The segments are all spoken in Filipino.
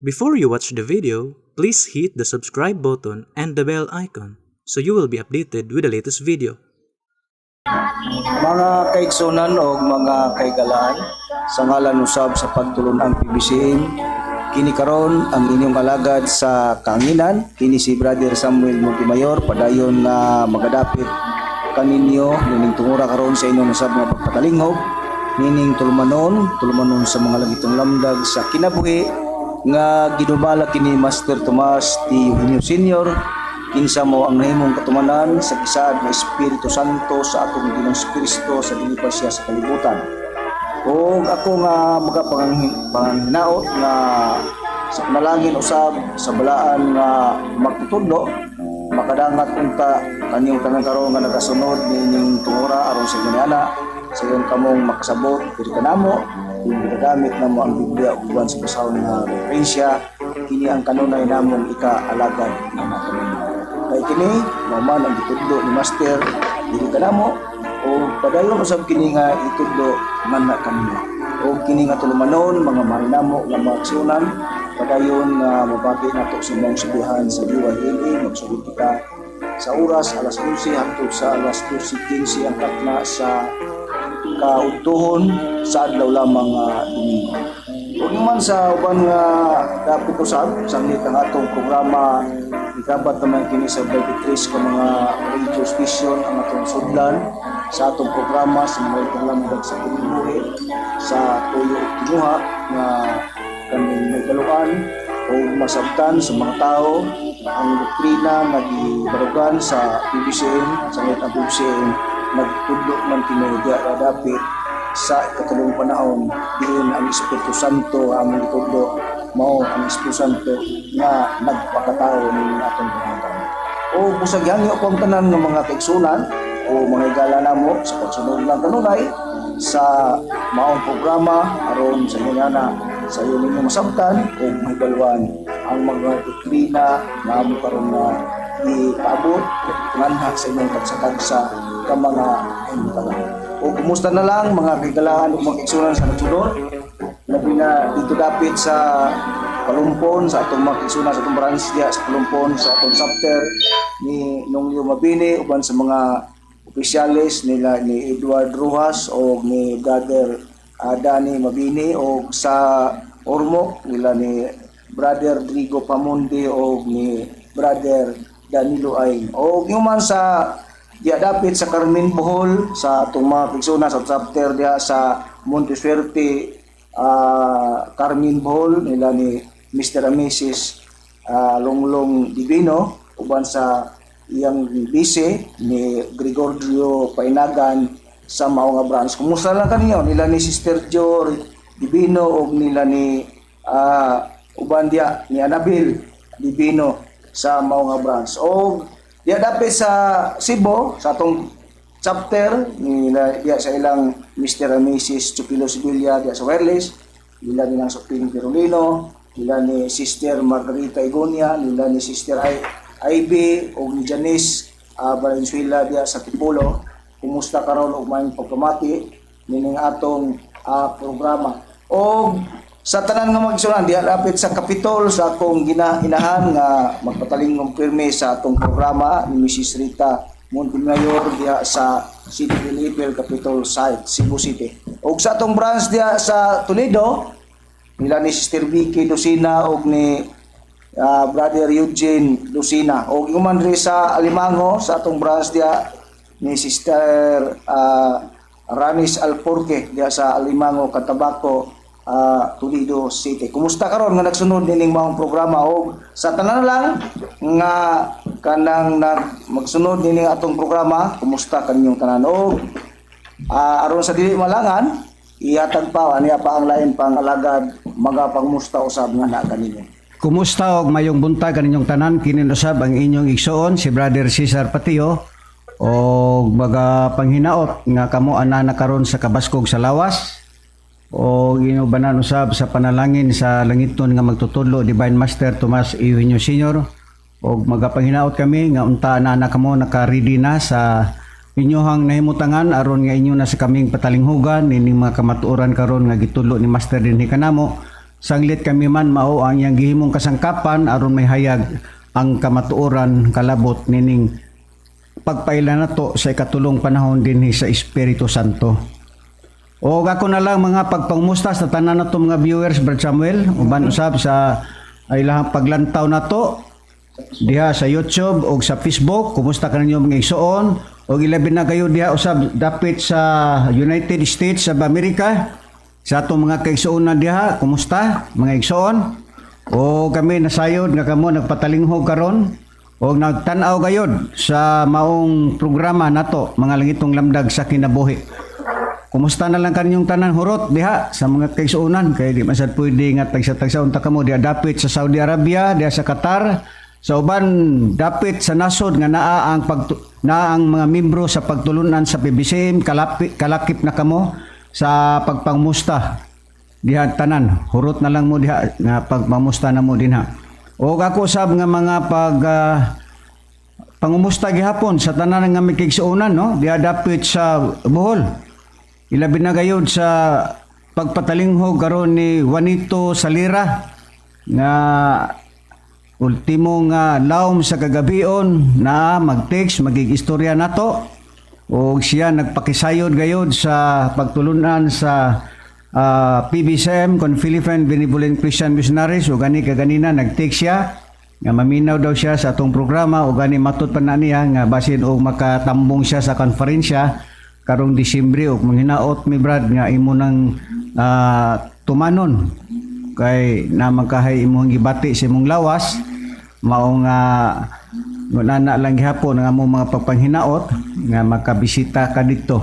Before you watch the video, please hit the subscribe button and the bell icon so you will be updated with the latest video. Mga kaigsunan o mga kaigalaan, sa ngalan usab sa pagtulon ang PBCM, kini karon ang inyong alagad sa kaanginan, kini si Brother Samuel Montemayor, padayon na magadapit kaninyo, nining tungura karon sa inyong usab nga pagpatalinghob, nining tulumanon sa mga Langitnong Lamdag sa Kinabuhi, nga ginubala kini Master Tomas D Eugenio Senior, kinsa mo ang nahimong katumanan sa kisaad na Espiritu Santo sa atong Ginoong Kristo sa dilipas siya sa kalibutan. O ako nga magapanginaot nga sa panalangin usab sa balaan nga magtutudlo, makadangat unta kanyang tanang karon nga nagasunod nining tungura aron sa ginana sa iyon kamong makasabot diri kanamo kung ginagamit namo ang Biblia uban sa basahon nga Crescencia, kini ang kanunay namong ika-alagad ng aton. Kay kini man ang gitudlo ni Master diri kanamo o padayon usab kini nga itudlo man na kanimo. O kini nga tulumanon mga marinamo nga magsunan padayon nga mabati nato sa mga subihan sa DYLA, magsugod kita sa oras alas 11 hangtod sa alas 12:15 ang katna sa kaudtohon sa adlaw lamang Domingo. Kung man sa uban nga dapat usab sanglit ang atong programa, ikabat naman kini sa Biographical ka mga radio station ang atong sudlan sa atong programa sa mga Lamdag sa Kinabuhi sa tuyo kinuha nga kaning may kaluan o masabtan sa mga tao ang doktrina nga gibarugan sa PBCM, sa ang PBCM nagtudlo man tinudya dapit sa ikatulong panahon diin ang Espiritu Santo ang itudlo mao ang Espiritu Santo nga nagpakatao ning atong pangataon. O busagyan niyo kung tanan ng mga kaigsunan o mga igala namo sa pagsunod ng kanunay sa maong programa aron sa inyo sa iyo ninyo masabtan o mahibalwan ang mga doktrina na amo karon na ipaabot nganha sa inyong tagsa-tagsa ka mga himtalan. O kumusta na lang mga kaigalaan o mga kaigsunan sa nagsunod, labi na dito dapit sa Palumpon sa atong mga kaigsunan sa atong branch diya sa Palumpon sa atong chapter ni Nonglio Mabini uban sa mga opisyalis nila ni Edward Rojas o ni Brother Dani Mabini o sa Ormoc nila ni Brother Drigo Pamundi o ni Brother Danilo T. O yuman sa diya dapit sa Carmen Bohol sa atong mga kaigsunan sa chapter diya sa Montesuerte Carmen Bohol nila ni Mr. and Mrs. Longlong Divino uban sa iyang bise ni Gregorio Painagan sa mao nga branch. Kumusta lang kanyo nila ni Sister Jo Divino o nila ni uban dia ni Anabel Divino sa mao nga branch. O diya dapit sa Cebu sa atong chapter nila diya sa ilang Mr. and Mrs. Chupilo Sibilia diya sa Wireless, nila ni nang Soping Pirulino, nila ni Sister Margarita Igonia, nila ni Sister Ivy o ni Janice Valenzuela diya sa Tipulo. Kumusta karon og may pagkamati nining atong programa. O sa tanan nga magsunan diha lapit sa Capitol sa akong inahan nga magpatalingong pirmi sa atong programa ni Mrs. Rita Montemayor diha sa City Level Capitol site Cebu City. Og sa atong branch diha sa Toledo nila ni Sister Vicky Lucina og ni Brother Eugene Lucina. Og human ri sa Alimango sa atong branch diha ni Sister Ranis Alporque diha sa Alimango Catabaco Toledo City. Kumusta karon nga nagsunod nining maong programa o sa tanan lang nga kanang magsunod nining atong programa, kumusta kaninyong tanan o aron sa dili malangan ihatag pa aniya pa ang lain pang alagad magapangmusta usab nga na kaninyo. Kumusta og mayong buntag kaninyong tanan, kini usab ang inyong igsuon si Brother Cesar Patio o magapanginaot nga kamo ana na karon sa kabaskog sa lawas o ginubanan usab sa panalangin sa Langitnong nga magtutudlo Divine Master Tomas D Eugenio Senior o magapanginaot kami nga unta na kamo naka-ready na sa inyohang nahimutangan aron nga inyo na sa kaming patalinghugan nining mga kamatuoran karon nga gitudlo ni Master dinhi kanamo sanglit kami man mao ang iyang gihimong kasangkapan aron may hayag ang kamatuoran kalabot nining pagpaila nato sa ikatulong panahon dinhi sa Espiritu Santo. O ako na lang mga pagpangmusta sa tanan nato mga viewers, Brad Samuel, uban usab sa ilahang paglantaw nato diha sa YouTube o sa Facebook. Kumusta ka ninyo mga igsoon? O ilabi na kayo diha usab dapit sa United States of America. Sa atong mga kaigsoon na diha, kumusta mga igsoon? O kami nasayod nga kamo nagpatalinghog karon o nagtan-aw gayod sa maong programa nato mga Langitnong Lamdag sa Kinabuhi. Kumusta na lang kanyong tanan hurot diha sa mga kaigsuonan kay di masad pwede nga tagsa-tagsa unta kamo diha dapit sa Saudi Arabia, diha sa Qatar, sa uban dapit sa nasod nga naa ang mga membro sa pagtulunan sa PBCM, kalakip na kamo sa pagpangmusta diha tanan. Hurot na lang mo diha nga pagpamusta na mo dinha. O ako sab nga mga pangumusta gihapon sa tanan nga may kaigsuonan no, diha dapit sa Bohol. Ilabi na gayud sa pagpatalinghog karon ni Juanito Salira nga ultimo nga lawom sa kagabion na mag-text magig-istorya nato o siya nagpakisayod gayud sa pagtulunan sa PBCM kon Philippine Benevolent Christian Missionaries o gani kaganina nag-text siya nga maminaw daw siya sa atong programa o gani matud pa na niya nga basin og makatambong siya sa konferensya karong Disyembre og manghinaot mi Brad nga imo nang tumanon kay na magkahay imong gibati sa imong lawas mao nga nana lang gihapon nga mo mga pagpanghinaot nga makabisita ka dito.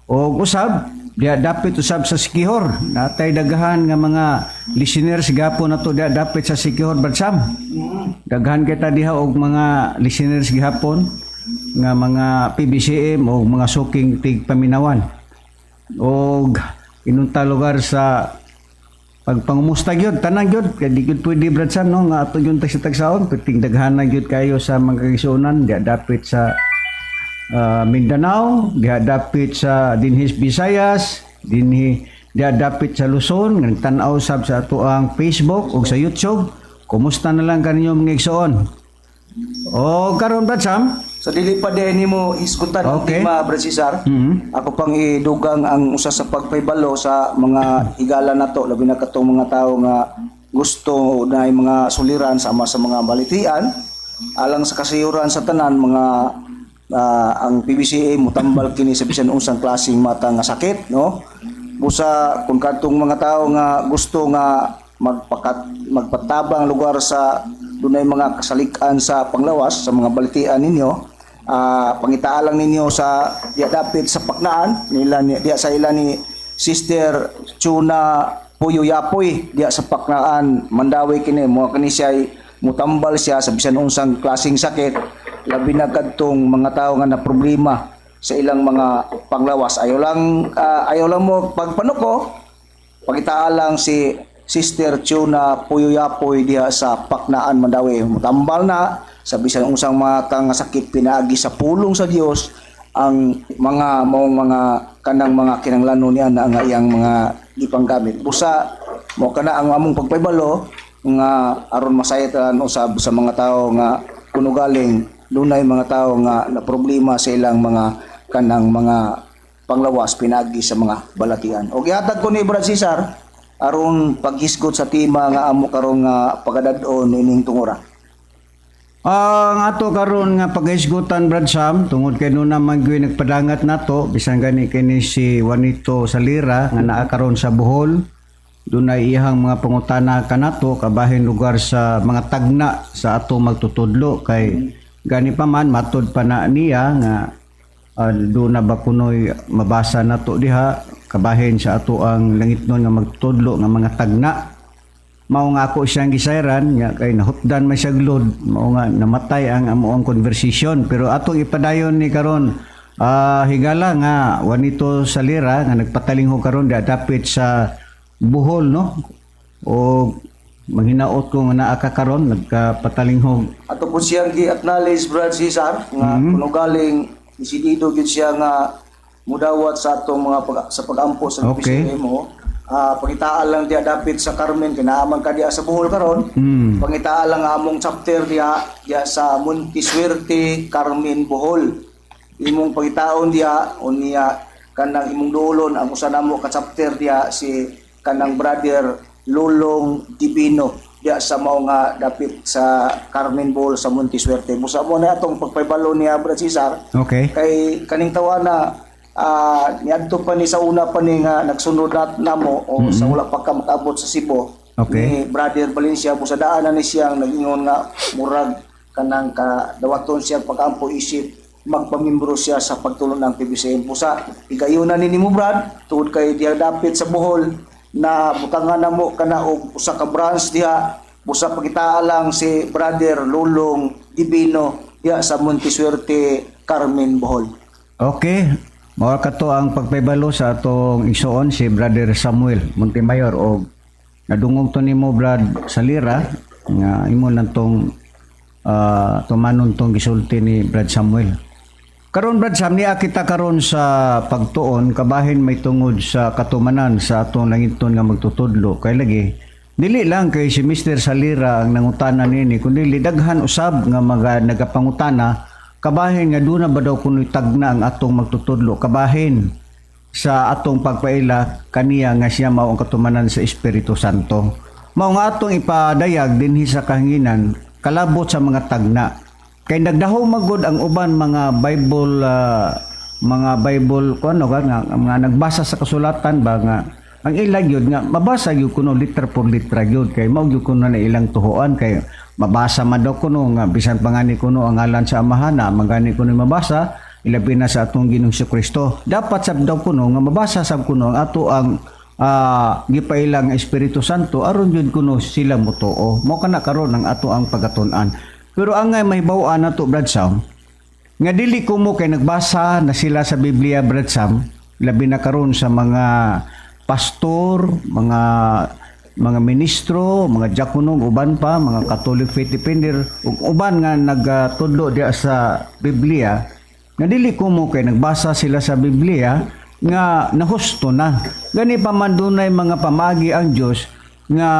Og usab diya dapit usab sa Sikihor natay daghan nga mga listeners gihapon nato diya dapit sa Sikihor Brad Sam. Daghan kita diha og mga listeners gihapon nga mga PBCM o mga suking tigpaminawan o inunta lugar sa pagpangumusta gyud tanan gyud kay di gyud pwede Brad Sam no nga ato gyud tagsa-tagsaon piting daghan gyud kayo sa mga kaigsuonan diya dapit sa Mindanao, diya dapit sa dinhis Visayas, diya dapit sa Luzon nga tan-aw sab sa ato ang Facebook o sa YouTube. Kumusta na lang kaninyo mga igsoon? O karon Brad Sam Sa dili pa din nimo iskutan ang tema, Brad Cesar. Ako pang idugang ang usa sa pagpaybalo sa mga higala nato, labi na katong mga tao nga gusto na mga suliran sama sa mga balitian alang sa kasayuran sa tanan mga ang PBCM mutambal kini sa bisan unsang klaseng mata nga sakit, no? Busa kung kadtong mga tao nga gusto nga magpatabang lugar sa dunay mga kasalikan sa panglawas sa mga balitian ninyo. Pangitaalang ninyo sa diya dapit sa Paknaan nila diya sa ila ni Sister Chuna Puyo Yapoy diya sa Paknaan Mandawi kini mo kani siya mutambal siya sa bisan unsang klaseng sakit labi na kadtong mga tao nga na problema sa ilang mga panglawas. Ayaw lang mo pagpanuko pangitaalang si Sister Chuna Puyo Yapoy diya sa Paknaan Mandawi mutambal na sa bisan unsang mga nga sakit pinaagi sa pulong sa Dios ang mga maong mga kanang mga kinahanglanon niya na nga iyang mga gipanggamit. Busa mo kana ang among pagpaybalo nga aron masayatan usab sa mga tao nga kuno galing dunay mga tao nga na problema sa ilang mga kanang mga panglawas pinaagi sa mga balatian. Og gihatag ko ni Brad Cesar aron paghisgot sa tema nga amo karon nga pagadad-on ining tungura. Ang ato karon nga paghisgutan Brad Sam tungod kay no naman gyud nagpadangat nato bisan gani kini si Juanito Salira nga naa karon sa Bohol. Dunay iyang mga pangutana kanato kabahin lugar sa mga tagna sa ato magtutudlo kay gani pa man matud pa na niya nga do na ba kunoy mabasa nato diha kabahin sa ato ang Langitnong nga magtutudlo nga mga tagna. Mao nga ako siyang gisayran nga kay nahutdan man siya glod mao nga namatay ang amoong conversation pero atong ipadayon ni karon higala nga Juanito Salira nga nagpatalinghog karon dapit sa Bohol no o manghinaot ko nga naa ka karon nagpatalinghog ato po siyang gi-acknowledge Brad Cesar nga kuno galing desidido gyud siya nga mudawat sa atong mga sa pagampo sa PBCM mo pangitaan lang diya dapit sa Carmen kinaaman ka diya sa Bohol karon. Pangitaan lang among chapter diya sa Montisuerte, Carmen, Bohol. Imong pangitaon diya unya kanang imong duolon ang usa namo ka chapter diya si kanang brother Lolong Divino diya sa mao nga dapit sa Carmen, Bohol sa Montisuerte. Busa mo na atong pagpaybalo niya Brad Cesar. Okay. Kay kaning tawana niadto pa ni sa una pa ni nga nagsunod namo o sa wala pa ka makaabot sa Cebu. Okay. Ni Brother Valencia busa daanan ni siyang nagingon nga murag kanang kadawaton siya pag-ampo isip magpamimbro siya sa pagtulong ng PBCM. Busa igayunan ni mo Brad tungod kay diya dapit sa Bohol na butangan namo kana og usa ka branch diha busa pagita lang si Brother Lolong Divino diha sa Montisuerte, Carmen, Bohol. Okay. Mao kato ang pagpaybalo sa atong igsoon si Brother Samuel Montemayor o nadungog to nimo Brad Salira nga imo lang tong tumanon tong gisulti ni Brad Samuel. Karon Brad Sam niya kita karon sa pagtuon kabahin may tungod sa katumanan sa atong langitnon nga magtutudlo kay lagi dili lang kay si Mr. Salira ang nangutana nini kundi daghan usab nga mga nagapangutana kabahin nga doon na ba daw kuno'y tagna ang atong magtutudlo kabahin sa atong pagpaila kaniya nga siya mao ang katumanan sa Espiritu Santo mao nga atong ipadayag dinhi sa kahanginan kalabot sa mga tagna kay nagdaho magud ang uban mga Bible kuno nga mga nagbasa sa kasulatan ba nga ang ilang yun nga mabasa gyud kuno liter por litra gyud kay mao gyud kuno na ilang tuhoan kay mabasa man daw kuno nga bisan pangani kuno ang ngalan sa Amahan na magani kuno mabasa ilabi na sa atong Ginoong Kristo dapat sab daw kuno nga mabasa sab kuno ang ato ang gipailang Espiritu Santo aron jud kuno sila mutuo mao kana karon ang ato ang pagatun-an pero angay mahibaw-an nato Brad Sam nga dili ko mo kay nagbasa na sila sa Biblia Brad Sam labi na karon sa mga pastor, mga ministro, mga diakono, uban pa, mga Catholic faith defender, ug uban nga nagtudlo diya sa Biblia, nga dili ko mo kay nagbasa sila sa Biblia nga nahusto na. Gani pa man dunay mga pamagi ang Dios nga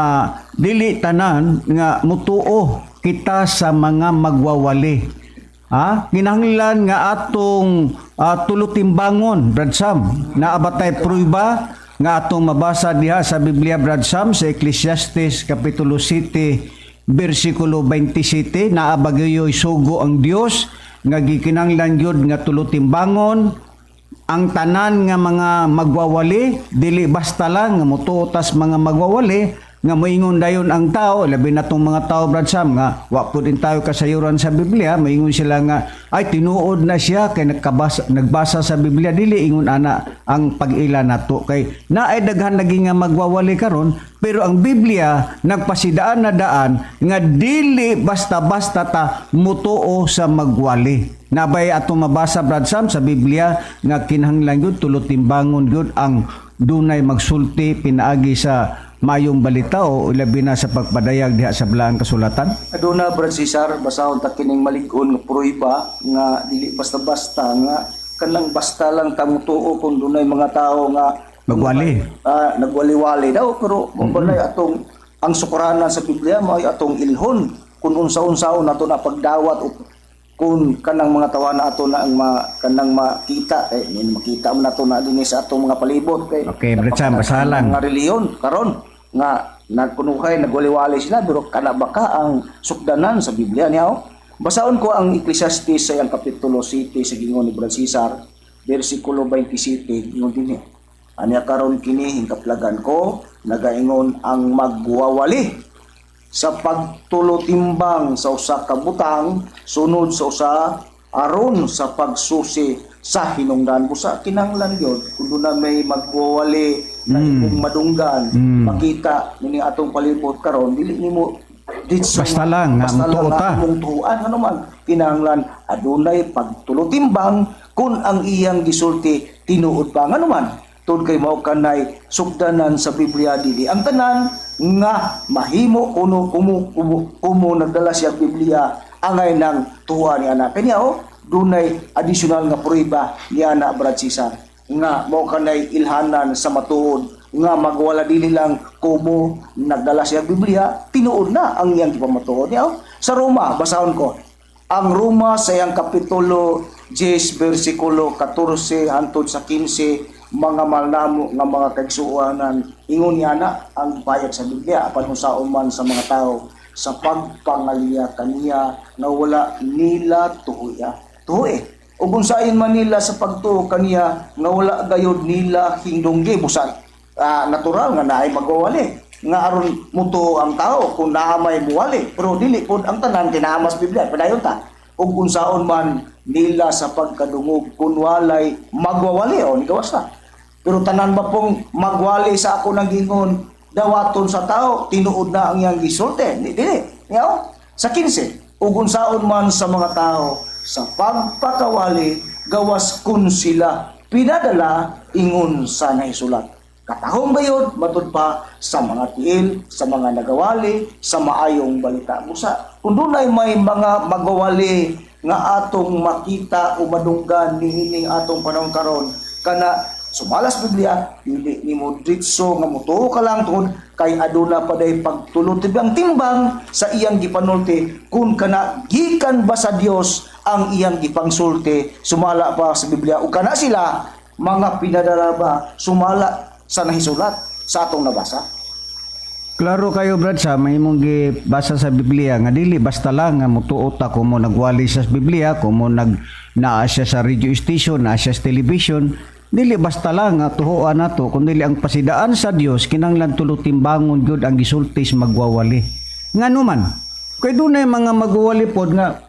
dili tanan nga mutuo kita sa mga magwawali. Kinahanglan nga atong tulutimbangon, Brad Sam, na abatay pruiba nga atong mabasa diha sa Biblia Brad Sam sa Ecclesiastes kapitulo 7 bersikulo 27 naa bagyoy sugo ang Dios nga gikinahanglan gyud nga tulutimbangon ang tanan nga mga magwawali dili basta lang nga mutuotas mga magwawali nga moingon dayon ang tao labi na tong mga tao Brad Sam nga wa pud din tayo kasayuran sa Biblia moingon sila nga ay tinuod na siya kay nagbasa sa Biblia dili ingon ana ang pag-ila nato kay naay daghan lagi nga magwawali karon pero ang Biblia nagpasidaan na daan nga dili basta-basta ta mutuo sa magwali nabay atong mabasa Brad Sam sa Biblia nga kinahanglan gyud tulutimbangon gyud ang dunay magsulti pinaagi sa mayong balita o ilabi na sa pagpadayag diha sa balaang kasulatan? Aduna Brad Cesar, basahon ta kining malig-on nga pruiba nga dili basta-basta nga kanang basta lang ta mutuo kung dunay mga tao nga magwali. Nagwali-wali daw pero mo atong ang sukuranan sa Biblia mao atong ilhon kung unsa-unsaon nato na pagdawat o kung kanang mga tawana ato na ang kanang makita makita man nato na dinhi sa atong mga palibot kay okay, Brad Sam, basalan nga reliyon karon nga nagkunuhay nagwaliwali sila pero kana baka ang sukdanan sa Biblia niya basaon ko ang Ecclesiastes sa kapitulo 7 sa gingon ni Brad Cesar bersikulo 27 ingon dinhi anya karon kini hingkaplagan ko nagaingon ang magwawali sa pagtulotimbang sa usa ka butang sunod sa usa aron sa pagsusi sa hinungdan busa kinahanglan gyud kun na may magwawali na imong madunggan makita nini atong palibot karon dili nimo basta lang nga mutuo ta mong tuan ano man kinahanglan adunay pagtulotimbang kun ang iyang gisulti tinuod pa ngano man tungod kay mao kanay sugdanan sa Biblia dili ang tanan nga mahimo kumo nagdala siya Biblia angay nang tuwa ni anak kanya dunay additional nga pruiba ni ana Brad Cesar nga mao kanay ilhanan sa matuod nga magwala dili lang kumo nagdala siya Biblia, tinuod na ang iyang gipamatuod niya. Sa Roma, basahon ko. Ang Roma sa iyang kapitulo 10 versikulo 14 hangtod sa 15, mga malnamo nga mga kaigsuonan, ingon niya na ang bayad sa Biblia apan unsaon man sa mga tao sa pagpangaliya kaniya nga wala nila tuhoya. Tuhoy. Ug unsaon man nila sa pagtuo kaniya nga wala gayud nila hingdonggi busan. Natural nga naay magwawali nga aron muto ang tao kung naa may buwali, pero dili pod ang tanan kinaamas Biblia padayon ta. Ug unsaon man nila sa pagkadungog kun walay magwawali o nigawas na. Pero tanan ba pong magwali sa ako nang gingon dawaton sa tao tinuod na ang iyang gisulti? Dili. Sa 15, ug unsaon man sa mga tao sa pagpakawali gawas kun sila pinadala ingon sa naisulat. Katahong bayod, matud pa sa mga tiil, sa mga nagawali, sa maayong balita. Busa, kung dunay may mga magawali nga atong makita o madunggan nihining atong panahon karon, kana sumalas Biblia, dili ni mo ditso nga mutuo ka lang tungod kay aduna paday pagtulod tibang timbang sa iyang gipanulti kun kana gikan ba sa Dios ang iyang gipangsulti, sumala pa sa Biblia o kana sila mga pinadala ba sumala sa nahisulat sa atong nabasa. Klaro kayo brad sa may mong gibasa sa Biblia nga dili basta lang nga mutuot ta kumo nagwali sa Biblia, kumo naa siya sa radio station, naa siya sa television, dili basta lang nga tuhoan nato kundi ang pasidaan sa Dios kinahanglan tulo timbangon gyud ang gisultis magwawali. Ngano man kay dunay mga magwawali pod nga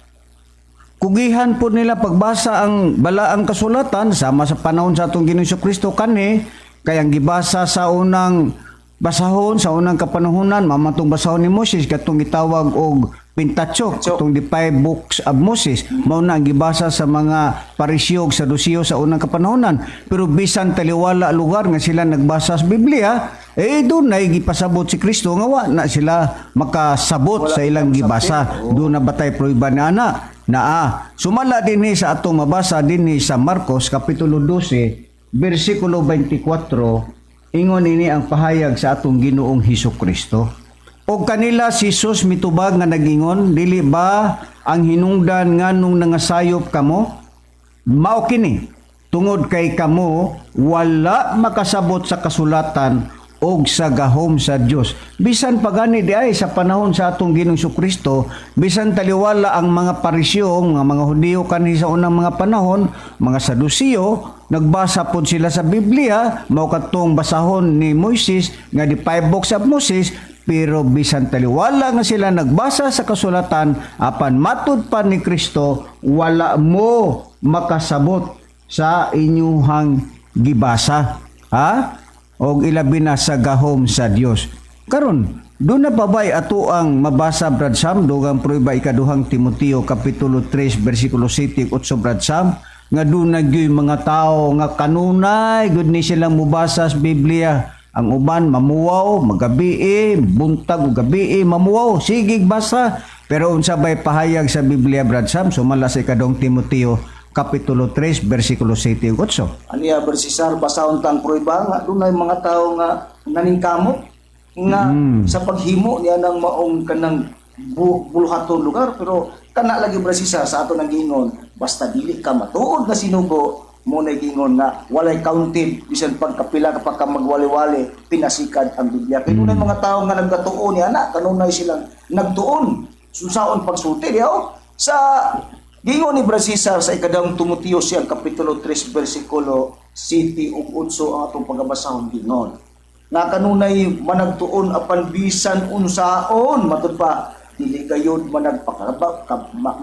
kugihan po nila pagbasa ang balaang kasulatan sama sa panahon sa atong Ginoong Kristo kani kayang gibasa sa unang basahon sa unang kapanahonan mamatong basahon ni Moses katong gitawag og Pentateuch katong the 5 books of Moses mao na ang gibasa sa mga Pariseo sa Saduceo sa unang kapanahonan pero bisan taliwala lugar nga sila nagbasa sa Biblia doon na gipasabot si Kristo nga wa na sila makasabot sa ilang gibasa doon na batay pruiba na sumala dinhi sa atong mabasa dinhi sa Marcos kapitulo 12 versikulo 24, ingon ini ang pahayag sa atong Ginoong Hesukristo. O kanila si Jesus mitubag nga nagingon, dili ba ang hinungdan nganong nangasayop kamo? Mao kini, tungod kay kamo wala makasabot sa kasulatan og sa gahom sa Dios. Bisan pagani di ay sa panahon sa atong Ginoong Hesukristo, bisan taliwala ang mga Pariseo, mga Hudiyo kanhi sa unang mga panahon, mga Saduceo, nagbasa pod sila sa Biblia, mao katong basahon ni Moises nga di 5 books of Moses, pero bisan taliwala nga sila nagbasa sa kasulatan apan matud pa ni Kristo, wala mo makasabot sa inyuhang gibasa. Og ilabi na sa gahom sa Dios. Karon, doon na babay ato ang mabasa Brad Sam, dugang pruiba ikaduhang Timoteo kapitulo 3 versikulo 7 8 Brad Sam, nga doon na mga tao nga kanunay gud ni silang mubasa sa Biblia. Ang uban mamuwaw, magabi buntag ug gabi mamuwaw, sigig basa. Pero unsa bay pahayag sa Biblia Brad Sam, sumala sa ikaduhang Timoteo kapitulo 3 versikulo 7 ug 8. Aniya bersisar basahon tang pruiba nga dunay mga tao nga naningkamot nga sa paghimo niya ng maong kanang buluhaton lugar, pero kana lagi bersisar sa ato nang gingon basta dili ka matuod nga sinugo mo na gingon nga walay counted bisan pagkapila kapag ka magwali-wali pinasikad ang Biblia. Kay dunay mga tao nga nagatuon niya na kanunay silang nagtuon susaon pagsulti diha sa gingon ni Brasisar sa ikadang Timoteo siyang kapitulo 3 versikulo 7 ug 8 ang atong pagabasahon gingon nga kanunay managtuon apan bisan unsaon matud pa dili gayud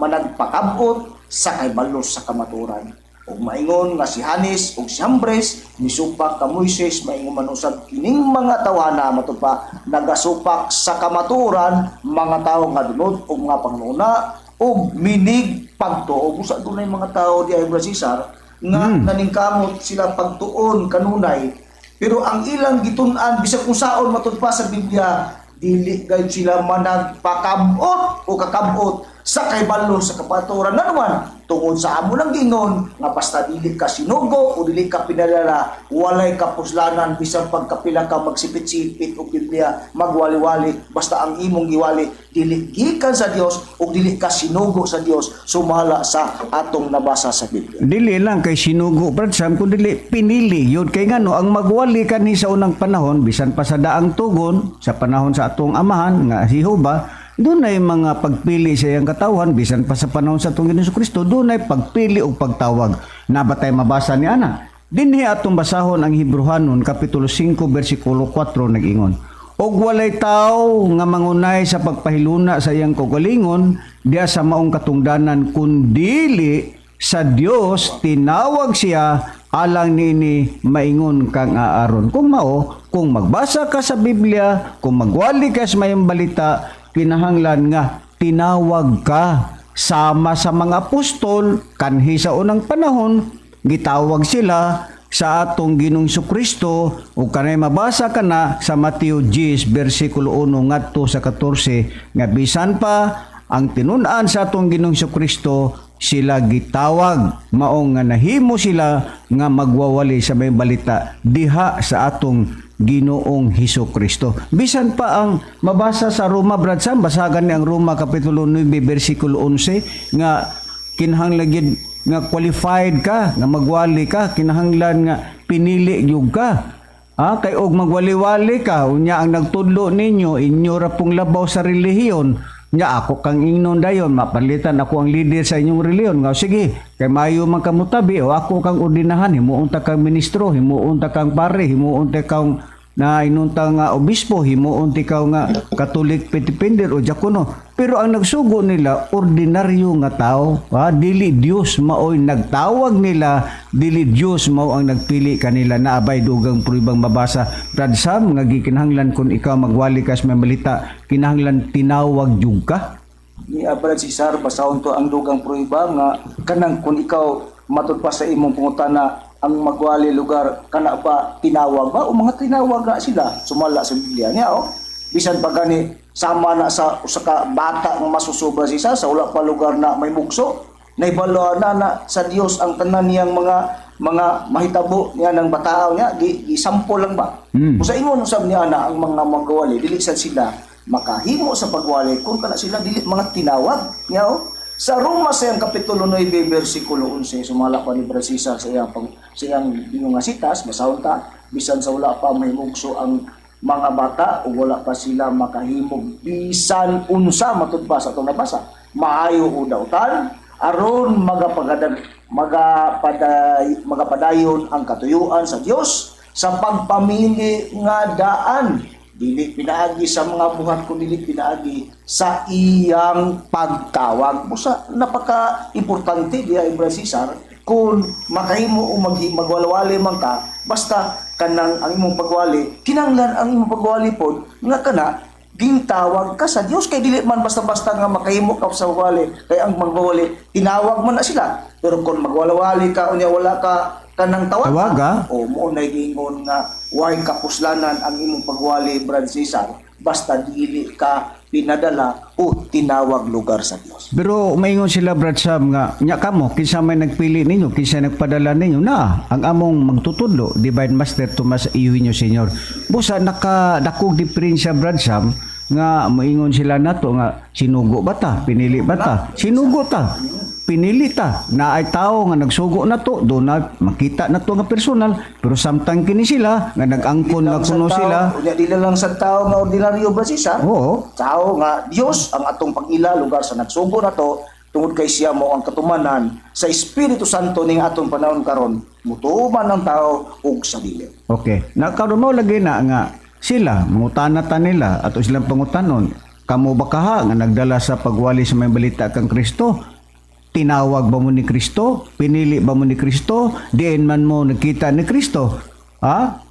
managpakabot sa kaybalos sa kamaturan. Ug maingon nga si Hanes ug si Hambres misupak ka Moises, maingon man usab kining mga tawana matud pa nagasupak sa kamaturan mga tawo nga dunod ug mga pangununa ug minig pagtuo. Busa dunay mga tao di ay Brasisar nga naningkamot sila pagtuon kanunay, pero ang ilang gitun-an bisag kung saon matud pa sa Biblia dili gayud sila managpakabot o kakabot sa kaibalo sa kapaturan na naman tungod sa amo ng Gingon nga basta dili ka sinugo o dili ka pinadala walay kapuslanan bisan pagkapila ka magsipit-sipit o Biblia magwali-wali basta ang imong giwali dili gikan sa Dios o dili ka sinugo sa Dios sumala sa atong nabasa sa Biblia. Dili lang kay sinugo Brad Sam kun dili pinili yun kay ngano ang magwali kanhi sa unang panahon bisan pa sa daang tugon sa panahon sa atong amahan nga si Jehova. Doon ay mga pagpili sa iyang katawan, bisan pa sa panahon sa atong Ginoong Kristo, doon ay pagpili o pagtawag. Nabatay mabasa ni Ana. Dinhi atong basahon ang Hebrehanon, Kapitulo 5, versikulo 4, nag-ingon. Og walay tao nga mangunay sa pagpahiluna sa iyang kaugalingon, diya sa maong katungdanan, kundili sa Dios, tinawag siya, alang nini maingon kang aaron. Kung mao, kung magbasa ka sa Biblia, kung magwali ka sa mayong balita, kinahanglan nga tinawag ka sama sa mga apostol kanhi sa unang panahon gitawag sila sa atong Ginoong Kristo ug kanay mabasa kana sa Mateo 10 bersikulo 1 ngadto sa 14 nga bisan pa ang tinun-an sa atong Ginoong Kristo sila gitawag mao nga nahimo sila nga magwawali sa may balita diha sa atong Ginoong Kristo. Bisan pa ang mabasa sa Roma Brad Sam, basagan ni ang Roma Kapitulo 9 versikulo 11 nga kinahanglan nga qualified ka, nga magwali ka, kinahanglan nga pinili gyud ka. Kay og magwali-wali ka, unya ang nagtudlo ninyo inyo ra pong labaw sa relihiyon. Nya ako kang ingnon dayon mapalitan ako ang leader sa inyong reliyon nga sige kay mayo man ka mutabi o ako kang ordinahan himuon ta kang ministro himuon ta kang pare himuon ta kang na inunta nga obispo himuon ti kaw nga Catholic Petipender o diakono pero ang nagsugo nila ordinaryo nga tao dili Dios maoy nagtawag nila dili Dios mao ang nagpili kanila na abay dugang pruibang mabasa Brad Sam nga gikinahanglan kun ikaw magwali ka sa malita kinahanglan tinawag jud ka ni Brad Cesar basahon to ang dugang pruiba nga kanang kun ikaw matud pa sa imong pangutana ang magwali lugar kana ba tinawag ba o mga tinawag na sila sumala sa Biblia niya bisan pa gani sama na sa usa ka bata nga masusobra siya sa wala pa lugar na may mugso naibalo na sa Dios ang tanan niyang mga mahitabo niya ng bataaw niya gisample lang ba usa ingon usab niya na ang mga magwali dili sad sila makahimo sa pagwali kung kana sila dili mga tinawag niya sa Roma sa iyang Kapitulo 9, versikulo 11, sumala pa ni Brasisa sa iyang nga sitas, basahon ta, bisan sa wala pa may mugso ang mga bata o wala pa sila makahimog, bisan unsa matud pa sa itong nabasa, maayo o dautan, aron magapadayon ang katuyuan sa Dios sa pagpamili nga daan dili pinaagi sa mga buhat ko dili pinaagi sa iyang pagtawag busa napaka-importante diya Ibra Cesar kung makahimo o magwalawali man ka basta kanang ang imong pagwali kinanglan ang imong pagwali pod nga kana gintawag ka sa Dios kay dili man basta-basta nga makahimo ka sa pagwali kay ang magwali tinawag man na sila pero kung magwalawali ka unya wala ka kanang tawaga o mo na gingon nga way kapuslanan ang imong pagwali Brad Cesar basta dili ka pinadala o tinawag lugar sa Dios. Pero maingon sila Brad Sam nga nya kamo kinsa may nagpili ninyo kinsa nagpadala ninyo na ang among magtutudlo Divine Master Tomas D Senior. Busa nakadakog diferensya Brad Sam nga maingon sila nato nga sinugo ba ta pinili ba ta sinugo ta pinili ta na ay tao nga nagsugo na to do na makita na to nga personal pero samtang kini sila nga nag-angkon nga kuno sila unya dili lang sa tao nga ordinaryo ba siya tao nga Dios ang atong pag-ila lugar sa nagsugo na to tungod kay siya mo ang katumanan sa Espiritu Santo ning atong panahon karon mutuman ng tao ug sa dili. Okay nakaron mo lagi na nga sila mangutana ta nila ato silang pangutanon kamo ba kaha nga nagdala sa pagwali sa may balita kang Kristo tinawag ba mo ni Kristo pinili ba mo ni Kristo diin man mo nakita ni Kristo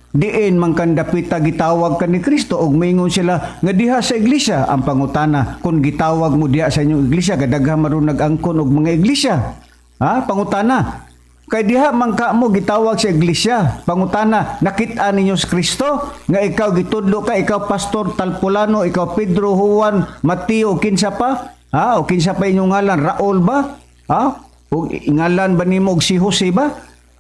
diin man kan dapita gitawag ka ni Kristo og maingon sila nga diha sa iglesia ang pangutana kung gitawag mo diha sa inyong iglesia kadaghan maron nag-angkon og mga iglesia pangutana kay diha man ka mo gitawag sa iglesia pangutana nakit-an ninyo sa Kristo nga ikaw gitudlo ka ikaw pastor Talpolano ikaw Pedro Juan Mateo kinsa pa O kinsa pa inyong ngalan? Raul ba? O ngalan ba nimo og si Jose ba?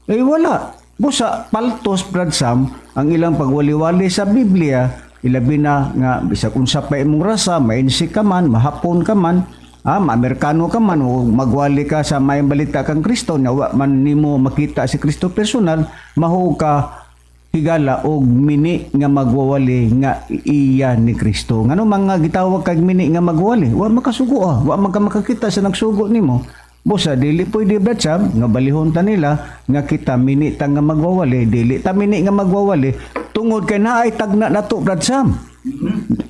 Wala. Busa paltos, Brad Sam, ang ilang pagwaliwali sa Biblia, ilabi na nga bisag unsa pa imong rasa, mainsi ka man, mahapon ka man, Amerikano ka man, o magwali ka sa may balita kang Kristo, na wa man nimo makita si Kristo personal, mahu ka higala og mini nga magwawali nga iya ni Kristo. Ngano mga gitawag kag mini nga magwali? Wa makasugo wa makakita sa nagsugo nimo. Busa dili pwede, Brad Sam, nga balihon ta nila nga kita mini ta nga magwawali, dili ta mini nga magwawali tungod kay naay tagna nato, Brad Sam.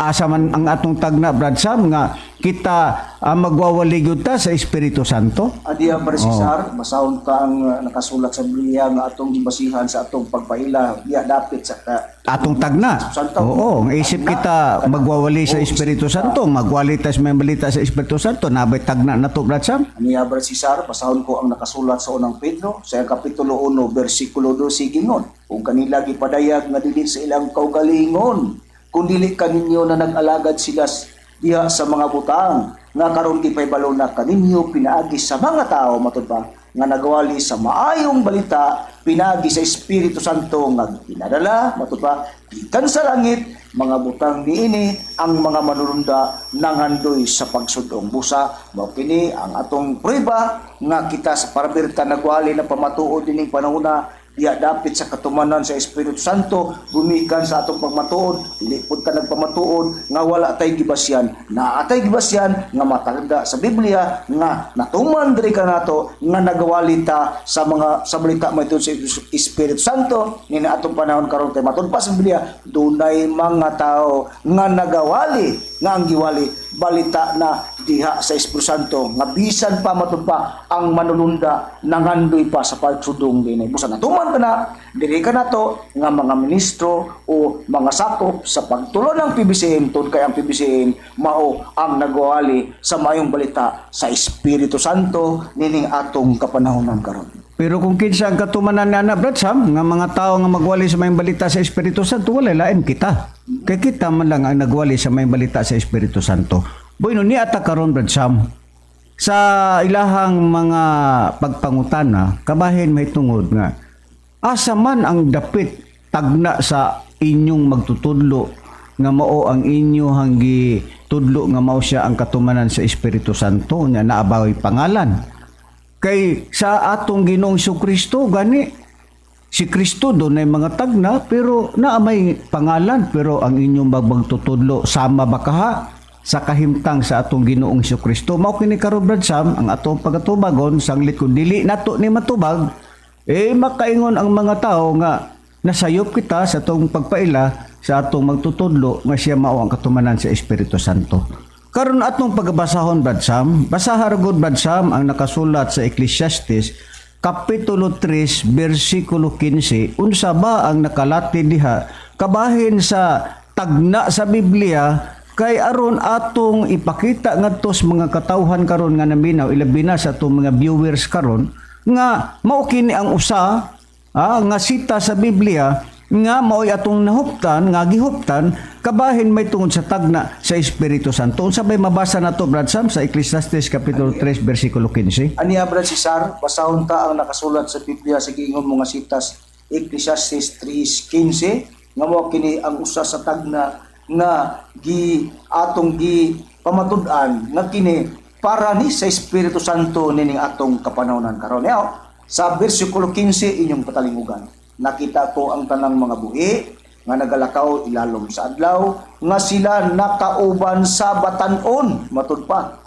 Asa man ang atong tagna, Brad Sam, nga kita magwawali gyud ta sa Espiritu Santo. Adiya para Cesar, basahon ka ang nakasulat sa Biblia nga atong gibasihan sa atong pagpaila, diya dapit sa atong tagna. Oo, nga isip kita magwawali sa Espiritu Santo, magwali ta sa may balita sa Espiritu Santo, nabay tagna nato, Brad Sam. Aniya para Cesar, basahon ko ang nakasulat sa unang Pedro sa kapitulo 1 bersikulo 2 gingon, ug kanila gipadayag nga dili sa ilang kaugalingon, kundi kaninyo na nag-alagad sila diha sa mga butang nga karon gipahibalo na kaninyo pinaagi sa mga tao matud ba nga nagawali sa maayong balita pinaagi sa Espiritu Santo nga pinadala matud ba gikan sa langit mga butang niini ang mga manununda nangandoy sa pagsudong busa mao kini ang atong prueba nga kita sa parabirta nagwali na pamatuod dining panahon na diya dapit sa katumanan sa Espiritu Santo gumikan sa atong pagmatuod dili pud ta nagpamatuod nga wala tay gibasyan na atay gibasyan nga matagda sa Biblia nga natuman diri kanato nga nagawali ta sa mga sa balita maytud sa Espiritu Santo ni atong panahon karon kay matud pa sa Biblia dunay mga tao nga nagawali nga ang giwali balita na diha sa Espiritu Santo nga bisan pa matud pa ang manununda nangandoy pa sa pagsudong dinay busa natuman kana diri kanato nga mga ministro o mga sakop sa pagtulo ng PBCM tud kay ang PBCM mao ang nagawali sa mayong balita sa Espiritu Santo nining atong kapanahonan karon. Pero kung kinsa ang katumanan na Brad Sam, nga mga tao nga magwali sa mayong balita sa Espiritu Santo, wala lain kita. Kay kita man lang ang nagwali sa mayong balita sa Espiritu Santo. Bueno, ni ata karon, Brad Sam, sa ilahang mga pagpangutana, kabahin may tungod nga, asa man ang dapit tagna sa inyong magtutudlo nga mao ang inyo hanggi tudlo nga mao siya ang katumanan sa Espiritu Santo nga naabawi pangalan. Kay sa atong Ginoong Kristo gani si Kristo do na mga tagna pero naamay pangalan pero ang inyong magtutudlo sama ba kaha sa kahimtang sa atong Ginoong Kristo. Mao kini karon, Brad Sam, ang atong pagatubagon sanglit kun dili nato ni matubag makaingon ang mga tao nga nasayop kita sa atong pagpaila sa atong magtutudlo nga siya mao ang katumanan sa Espiritu Santo. Karon atong pagbasahon, Brad Sam, basaha ragod, Brad Sam, ang nakasulat sa Ecclesiastes kapitulo 3 bersikulo 15. Unsa ba ang nakalati diha kabahin sa tagna sa Biblia kay aron atong ipakita ngadto sa mga katawhan karon nga naminaw ilabi na sa atong mga viewers karon nga mao kini ang usa nga sita sa Biblia nga mao'y atong nahuptan nga gihuptan kabahin may tungod sa tagna sa Espiritu Santo. Unsa bay mabasa nato, Brad Sam, sa Ecclesiastes kapitulo 3 bersikulo 15? Aniya, Brad Cesar, basahon ta ang nakasulat sa Biblia sa giingon mga sitas Ecclesiastes 3:15 nga mao kini ang usa sa tagna nga atong pamatud-an nga kini para ni sa Espiritu Santo nining atong kapanahon karon. Sa bersikulo 15 inyong patalingugan. Nakita ko ang tanang mga buhi nga nagalakaw ilalom sa adlaw nga sila nakauban sa batan-on matud pa.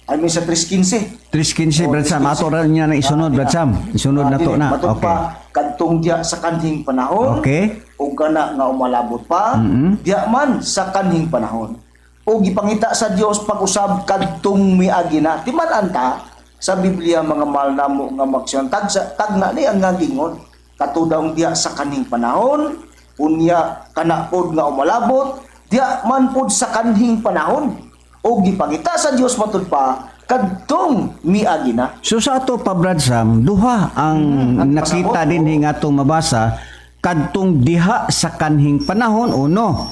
I mean sa 3:15. 3:15, Brad Sam, ato ra niya na isunod, Brad Sam. Isunod nato na. Matud Okay. pa kadtong diya sa kanhing panahon. Okay. O kana nga umalabot pa diya man sa kanhing panahon. O gipangita sa Dios pag-usab kadtong miagi na timan-an ta sa Biblia mga mahal namo nga magsyon tagna ni ang gingon katudang diya sa kaning panahon unya kana pod nga umalabot diya man pod sa kanhing panahon o gipangita sa Dios matud pa kadtong miagi na. So sa ato pa, Brad Sam, duha ang nakita din nga atong mabasa kadtong diha sa kanhing panahon uno.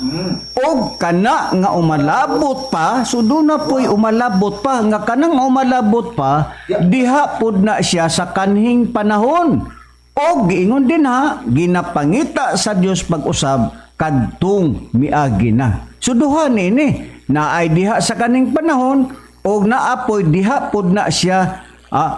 Og kana nga umalabot pa, so doon na po'y umalabot pa, nga kanang umalabot pa, diha pod na siya sa kanhing panahon. Og giingon din ha, ginapangita sa Dios pag-usab kadtong miagi na. So duha nini, naay diha sa kanhing panahon og naapoy diha pod na siya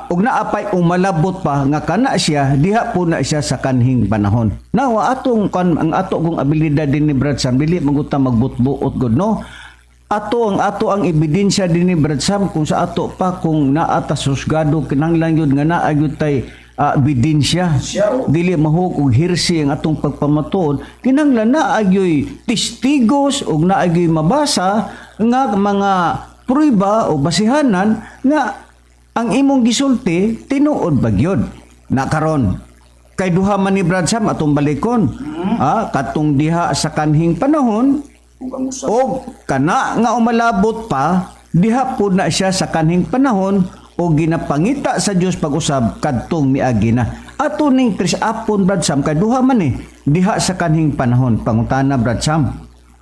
og naapay umalabot pa nga kana siya diha po na siya sa kanhing panahon. Nawa atong ang ato kong abilidad din ni Brad Sam dili maguta magbutbuot gud no. Ato ang ebidensya din ni Brad Sam kung sa ato pa kung naa ta susgado kinahanglan yun nga naa gyud tay ebidensya. Dili mahuk og hirsi ang atong pagpamatuod. Kinahanglan naa gyoy testigos og naa gyoy mabasa nga mga prueba o basihanan nga ang imong gisulti tinuod bagyod na karon kay duha man ni Brad Sam atong balikon katong diha sa kanhing panahon o kana nga umalabot pa diha pud na siya sa kanhing panahon o ginapangita sa Dios pag-usab kadtong miagi na ato ning trisapon Brad Sam kay duha man diha sa kanhing panahon. Pangutana Brad Sam,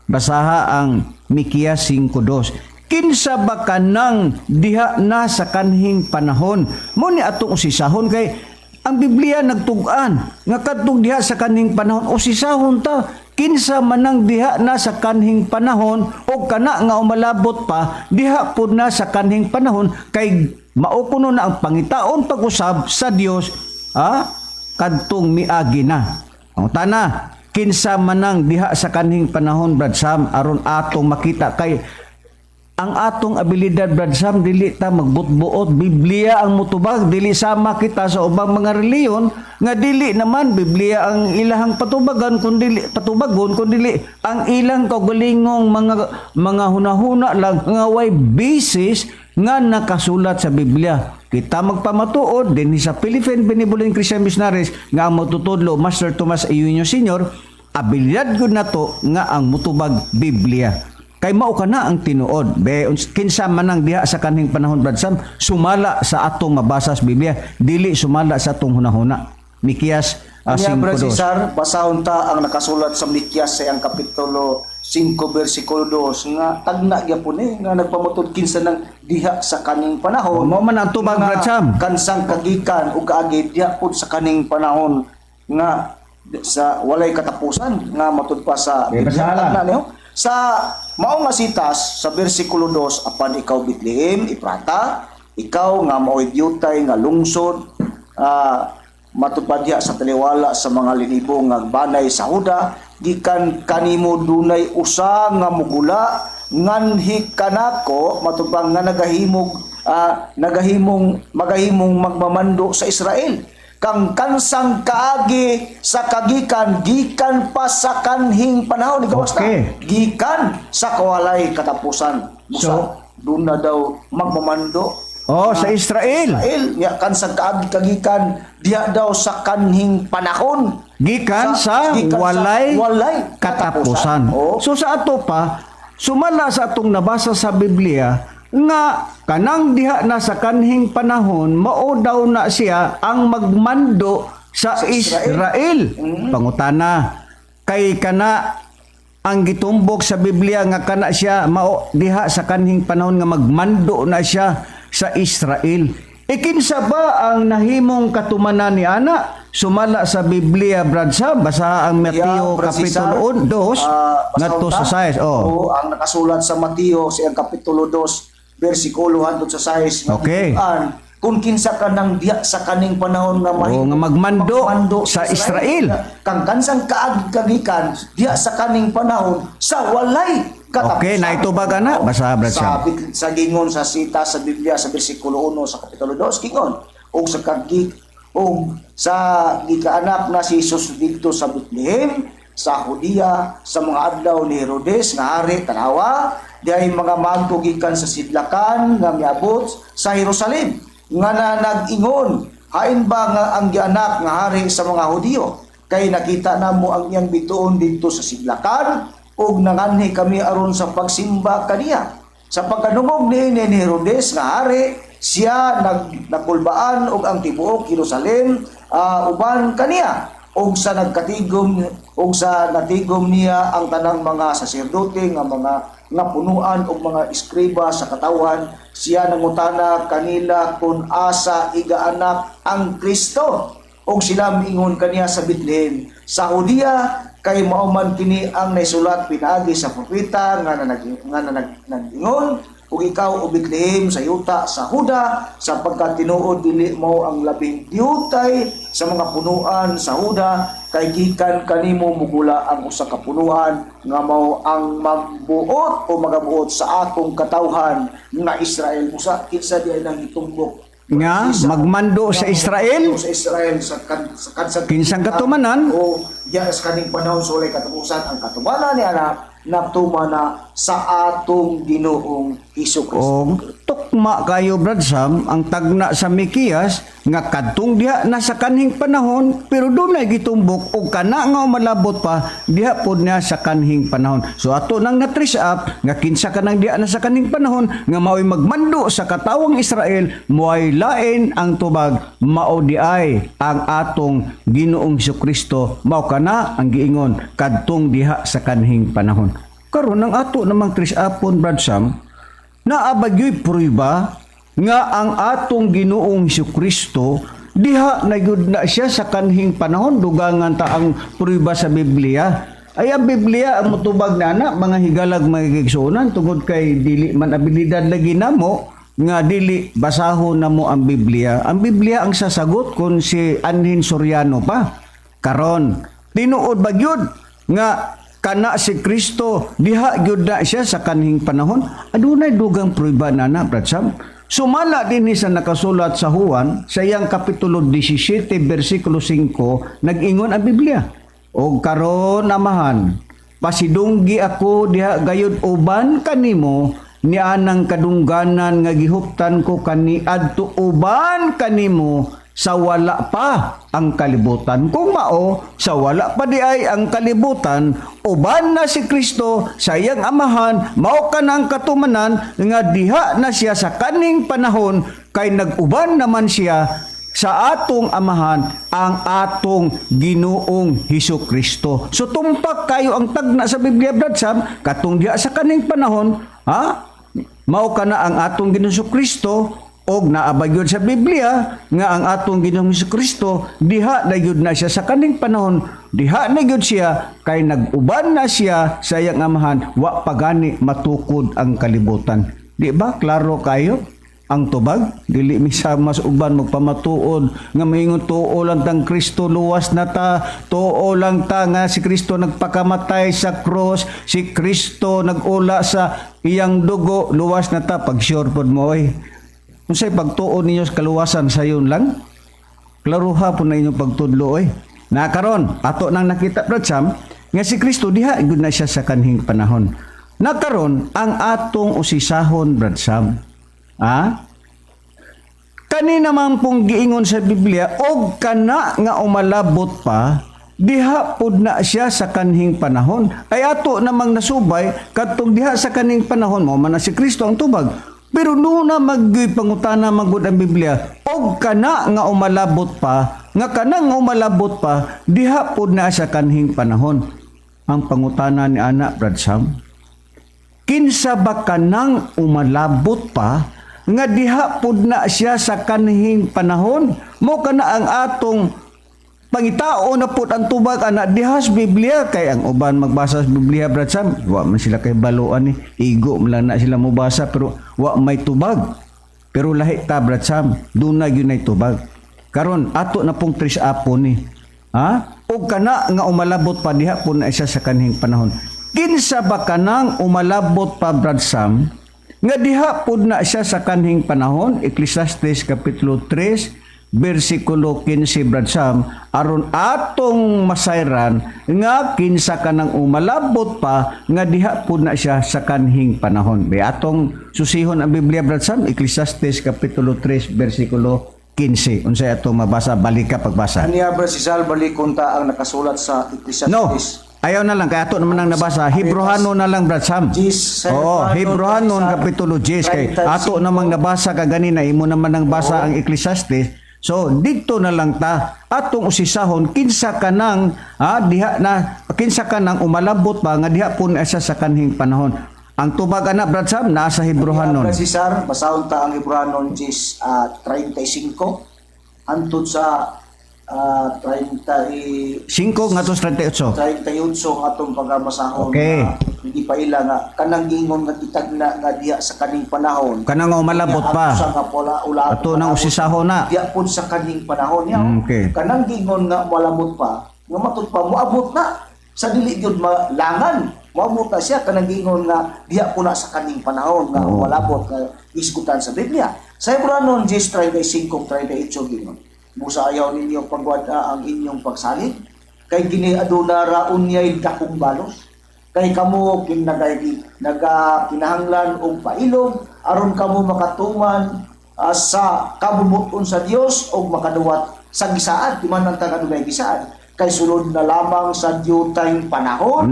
basaha ang Mikias 5:2. Kinsa ba kanang diha na sa kanhing panahon? Mo ni atong usisahon kay ang Biblia nagtug-an nga kadtong diha sa kanhing panahon usisahon ta. Kinsa manang diha na sa kanhing panahon o kana nga umalabot pa diha pud na sa kanhing panahon kay mao kuno na ang pangitaon pag-usab sa Dios kadtong miagi na. Ang tana, kinsa manang diha sa kanhing panahon Brad Sam aron atong makita kay ang atong abilidad Brad Sam dili ta magbutbuot. Biblia ang mutubag, dili sama kita sa ubang mga reliyon nga dili naman Biblia ang ilahang patubagon kundi ang ilang kaugalingong mga hunahuna lang nga way basis nga nakasulat sa Biblia. Kita magpamatuod din sa Philippine Benevolent Christian Missionaries nga ang matutudlo Master Tomas D Sr. Abilidad gud nato nga ang mutubag Biblia. Kay mao kana ang tinuod. Kinsa manang diha sa kanhing panahon Brad Sam sumala sa atong mabasa sa Biblia, dili sumala sa atong hunahuna. Mikias 5:2. Sir, basahon ta ang nakasulat sa Mikias sa ang kapitulo 5 bersikulo 2 nga tagna gyapon nga nagpamutud kinsa nang diha sa kaning panahon. Mao man ang tubag Brad Sam. Kansang kagikan ug kaagi diha pud sa kaning panahon nga sa walay katapusan nga matud pa sa Biblia tagna niyo. Sa mao nga sitas sa bersikulo 2 apan ikaw Bethlehem Ephrata ikaw nga maoy diyutay nga lungsod matupadya sa taliwala sa mga linibo nga banay sa Huda gikan kanimo dunay usa nga mugula nganhi kanako matubang nga magahimong magmamando sa Israel kang kansang kaagi sa kagikan gikan pa sa kanhing panahon ni gawas na gikan sa kawalay katapusan so doon na daw magmamando sa Israel ya kansang kaagi kagikan diha daw sa kanhing panahon gikan sa walay katapusan. So sa ato pa sumala sa atong nabasa sa Biblia nga kanang diha na sa kanhing panahon mao daw na siya ang magmando sa Israel. Pangutana kay kana ang gitumbok sa Biblia nga kana siya mao diha sa kanhing panahon nga magmando na siya sa Israel. Kinsa ba ang nahimong katumanan ni ana? Sumala sa Biblia Brad Sam, basa ang Mateo kapitulo 2 ngadto sa 6. Ang nakasulat sa Mateo sa kapitulo 2 bersikulo 1 sa 6. Okay. Kung kinsa ka nang diha sa kaning panahon nga magmando sa Israel. Kang kansang kagikan diha sa kaning panahon sa walay katapusan. Okay, naitubag na basa Brad Sam. Sa gingon sa sita sa Biblia sa bersikulo 1 sa kapitulo 2 gingon og sa gikaanak na si Jesus dito sa Bethlehem sa Judea sa mga adlaw ni Herodes nga hari tanawa diay mga magto gikan sa sidlakan nga miabot sa Jerusalem nga nag-ingon hain ba nga ang gianak nga hari sa mga Hudiyo kay nakita namo ang iyang bituon dito sa sidlakan ug nanganhi kami aron sa pagsimba kaniya sa pagkanungog ni Herodes nga hari siya nagkulbaan og ang tibuok Jerusalem uban kaniya ug sa natigom niya ang tanang mga saserdote nga punuan ug mga eskriba sa katawan, siya nangutana kanila kung asa igaanak ang Kristo, ug sila miingon kaniya sa Bethlehem sa Judea, kay mao man kini ang naisulat pinaagi sa propeta nga nag-ingon, ug ikaw o Bethlehem sa yuta sa Huda, sapagkat tinuod dili mo ang labing diutay sa mga punuan sa Huda, kay gikan kanimo mugula ang usa ka punuan nga mao ang magbuot o magabuot sa akong katawhan nga Israel. Musa kinsa diay nang itumbok nga magmando sa Israel sa kinsang katumanan o diya sa kaning panahon sa walay katapusan, ang katumanan ni anak natumana sa atong Ginoong Hesukristo. o tukma kayo Brad Sam ang tagna sa Mikiyas nga kadtong diha na sa kanhing panahon pero dunay gitumbok og kana nga malabot pa diha pod niya sa kanhing panahon. So ato nang na-trace up nga kinsa kanang diha na sa kanhing panahon nga mao'y magmando sa katawang Israel, mo'y lain ang tubag, mao diay ang atong Ginoong Hesukristo, mao kana ang giingon kadtong diha sa kanhing panahon. Karon ang ato namang trace upon Brad Sam naabagyoy prueba nga ang atong Ginoong Hesukristo diha na gyud na siya sa kanhing panahon. Dugangan ta ang prueba sa Biblia. Ay ang Biblia ang mutubag na mga higalag mga igsuonan tungod kay dili man abilidad lagi namo nga dili basahon namo ang Biblia. Ang Biblia ang sasagot kung si Anhin Soriano pa. Karon tinuod ba gyud nga kana si Kristo diha gyud na siya sa kanhing panahon? Adunay dugang prueba na Brad Sam. Sumala din sa nakasulat sa Juan sa iyang kapitulo 17 bersikulo 5 nag-ingon ang Biblia. O karon amahan, pasidunggi ako diha gayud uban kanimo ni anang kadungganan nga gihuptan ko kaniadto uban kanimo sa wala pa ang kalibutan. Kung mao, sa wala pa di ay ang kalibutan, uban na si Kristo sa iyang amahan, mao ka ng katumanan nga diha na siya sa kaning panahon, kay nag-uban naman siya sa atong amahan, ang atong Ginoong Hesukristo. So tumpak kayo ang tagna sa Biblia, Brad Sam, katong diha sa kaning panahon, mao ka na ang atong Ginoong Hesukristo, og naabagyon sa Biblia nga ang atong Ginoong Hesukristo diha na gyud na siya sa kaning panahon, diha na gyud siya kay nag-uban na siya sa iyang amahan, wa pagani matukod ang kalibutan. Di ba klaro kayo ang tubag? Dili misamas uban magpamatuod nga maingon tuo lang tang Kristo luwas na ta, tuo lang ta nga si Kristo nagpakamatay sa cross, si Kristo nagula sa iyang dugo, luwas na ta. Pag sure pod mo unsay pagtuo ninyo sa kaluwasan sa yun lang? Klaruha po na inyong pagtudlo Na karon ato nang nakita Brad Sam nga si Kristo diha gud na siya sa kanhing panahon. Na karon ang atong usisahon Brad Sam. Kanina man pong giingon sa Biblia og kana nga umalabot pa diha pud na siya sa kanhing panahon. Ay ato namang nasubay kadtong diha sa kanhing panahon mao man na si Kristo ang tubag. Pero nuna maggoy pangutana magud ang Biblia og kana nga umalabot pa diha pud na sa kanhing panahon. Ang pangutana ni ana Brad Sam, kinsa ba kanang umalabot pa nga diha pud na siya sa kanhing panahon? Mo kana ang atong pangitao na pud ang tubag ana diha sa Biblia. Kay ang uban magbasa sa Biblia Brad Sam, wa man sila kay baluan igo man na sila mobasa pero wa may tubag. Pero lahi ta Brad Sam, dunay gyud nay tubag. Karon ato na pong tris apon og kana nga umalabot pa diha pud na siya sa kanhing panahon. Kinsa ba kanang umalabot pa Brad Sam nga diha pud na siya sa kanhing panahon? Ecclesiastes kapitulo 3 bersikulo 15 Brad Sam, aron atong masayran nga kinsa kanang umalabot pa nga diha pud na siya sa kanhing panahon. May atong susihon ang Biblia Brad Sam, Ecclesiastes kapitulo 3 bersikulo 15. Unsay atong mabasa? Balik ka pagbasa. Aniya Brad Sisal, balikon ta ang nakasulat sa Ecclesiastes. No, ayaw na lang, kaya ato naman ang nabasa. Hebrohano na lang Brad Sam. Hebrohano kapitulo 10 kay ato namang nabasa kaganina, imo naman ang basa ang Ecclesiastes. So dito na lang ta atong usisahon kinsa kanang kinsa kanang umalabot ba nga diha pun asa sa kanhing panahon. Ang tubag ana Brad Sam naa sa Hebrehanon. Cesar, basahon ta ang Hebrehanon 35 antud sa 35 ngatos 38. 38 atong pagabasahon. Okay. Hindi pa ila nga kanang gingon nga kitagna nga diha sa kaning panahon. Kanang nga umalabot pa. Ato nang usisahon na. Diha pun sa kaning panahon niya. Okay. Kanang gingon nga malabot pa, nga matud pa moabot na sa dili gyud malangan. Moabot na siya kanang gingon nga diha po na sa kaning panahon nga malabot nga isgutan sa Biblia. Sa Hebrehanon 35:38 gingon. Busa ayaw ninyo pagwada ang inyong pagsalig kay giniaduna ra unyay dakong balos kay kamo king kinahanglan og pailog aron kamo makatuman sa kabubuton sa Dios og makaduwat sa gisaad di man ang tagadugay gisaad kay sulod na lamang sa diyutay panahon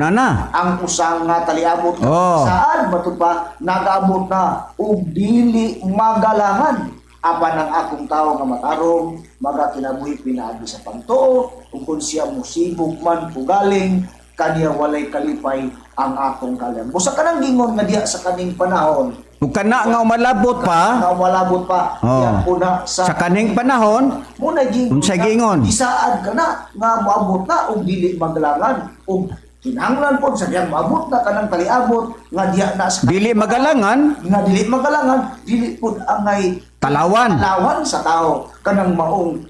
ang usang nga taliabot nga gisaad matud pa nagaabot na og dili magalangan apan ang akong tao nga matarong maga kinabuhi pinaagi sa pagtuo kung siya musibog man ugaling kaniya walay kalipay ang akong kalam. Busa kanang gingon nga diha sa kaning panahon ug kana nga umalabot pa diha puna sa kaning panahon muna gingon unsay gingon isaad kana nga moabot na og dili magalangan og kinahanglan po sa diyang maabot na kanang taliabot nga diha na sa dili magalangan dili po angay talawan sa tao kanang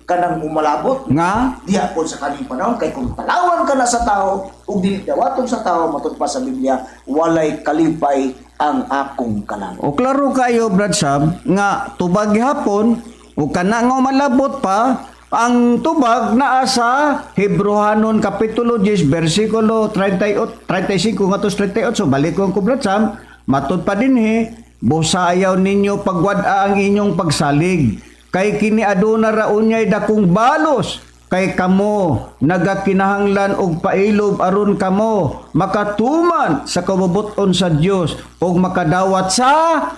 kanang umalabot nga diha po sa kaning panahon kay kung talawan ka na sa tao ug dili dawaton sa tao matud pa sa Biblia walay kalipay ang akong kalang. O klaro kayo Brad Sam nga tubag gihapon ug kana nga umalabot pa ang tubag naa sa Hebrehanon kapitulo 10 bersikulo 35 ngatos 38 so balik ko Brad Sam matud pa dinhi busa ayaw ninyo pagwad-a ang inyong pagsalig kay kini aduna ra unyay dakong balos kay kamo nagakinahanglan og pailob aron kamo makatuman sa kabubuton sa Dios og makadawat sa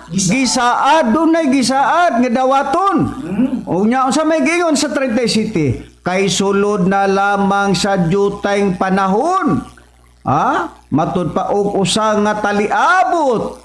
gisaad dunay gisaad nga dawaton og nya unsa may gingon sa 37 kay sulod na lamang sa diyutayng panahon matud pa og usa nga taliabot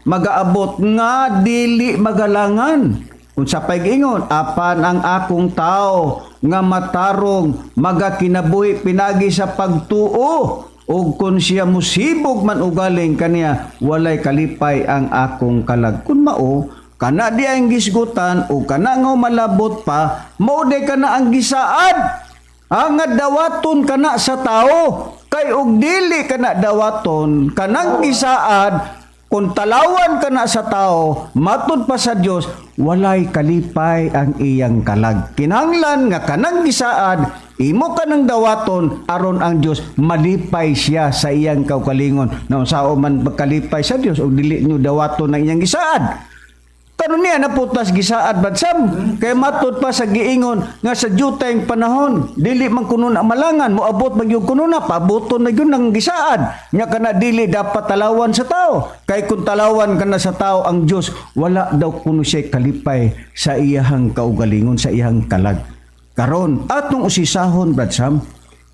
magaabot nga dili magalangan unsa pay gingon apan ang akong tao nga matarong magakinabuhi pinagi sa pagtuo ug kun siya musibog man ugaling kaniya walay kalipay ang akong kalag kun mao kana di ang gisgutan o kana nga malabot pa mao de kana ang gisaad nga dawaton kana sa tao kay og dili kana dawaton kanang gisaad kung talawan kana sa tao matud pa sa Dios walay kalipay ang iyang kalag kinahanglan nga kanang gisaad imo kanang dawaton aron ang Dios malipay siya sa iyang kaugalingon na sao man pagkalipay sa Dios og dili nyo dawaton ang iyang gisaad karon niya naputas gisaad Brad Sam kay matud pa sa giingon nga sa diyutayng panahon dili man kuno na malangan moabot man gyud kuno na pabuton na gyud nang gisaad nya kana dili dapat talawan sa tao kay kun talawan kana sa tao ang Dios wala daw kuno siya kalipay sa iyang kaugalingon sa iyang kalag karon atong usisahon Brad Sam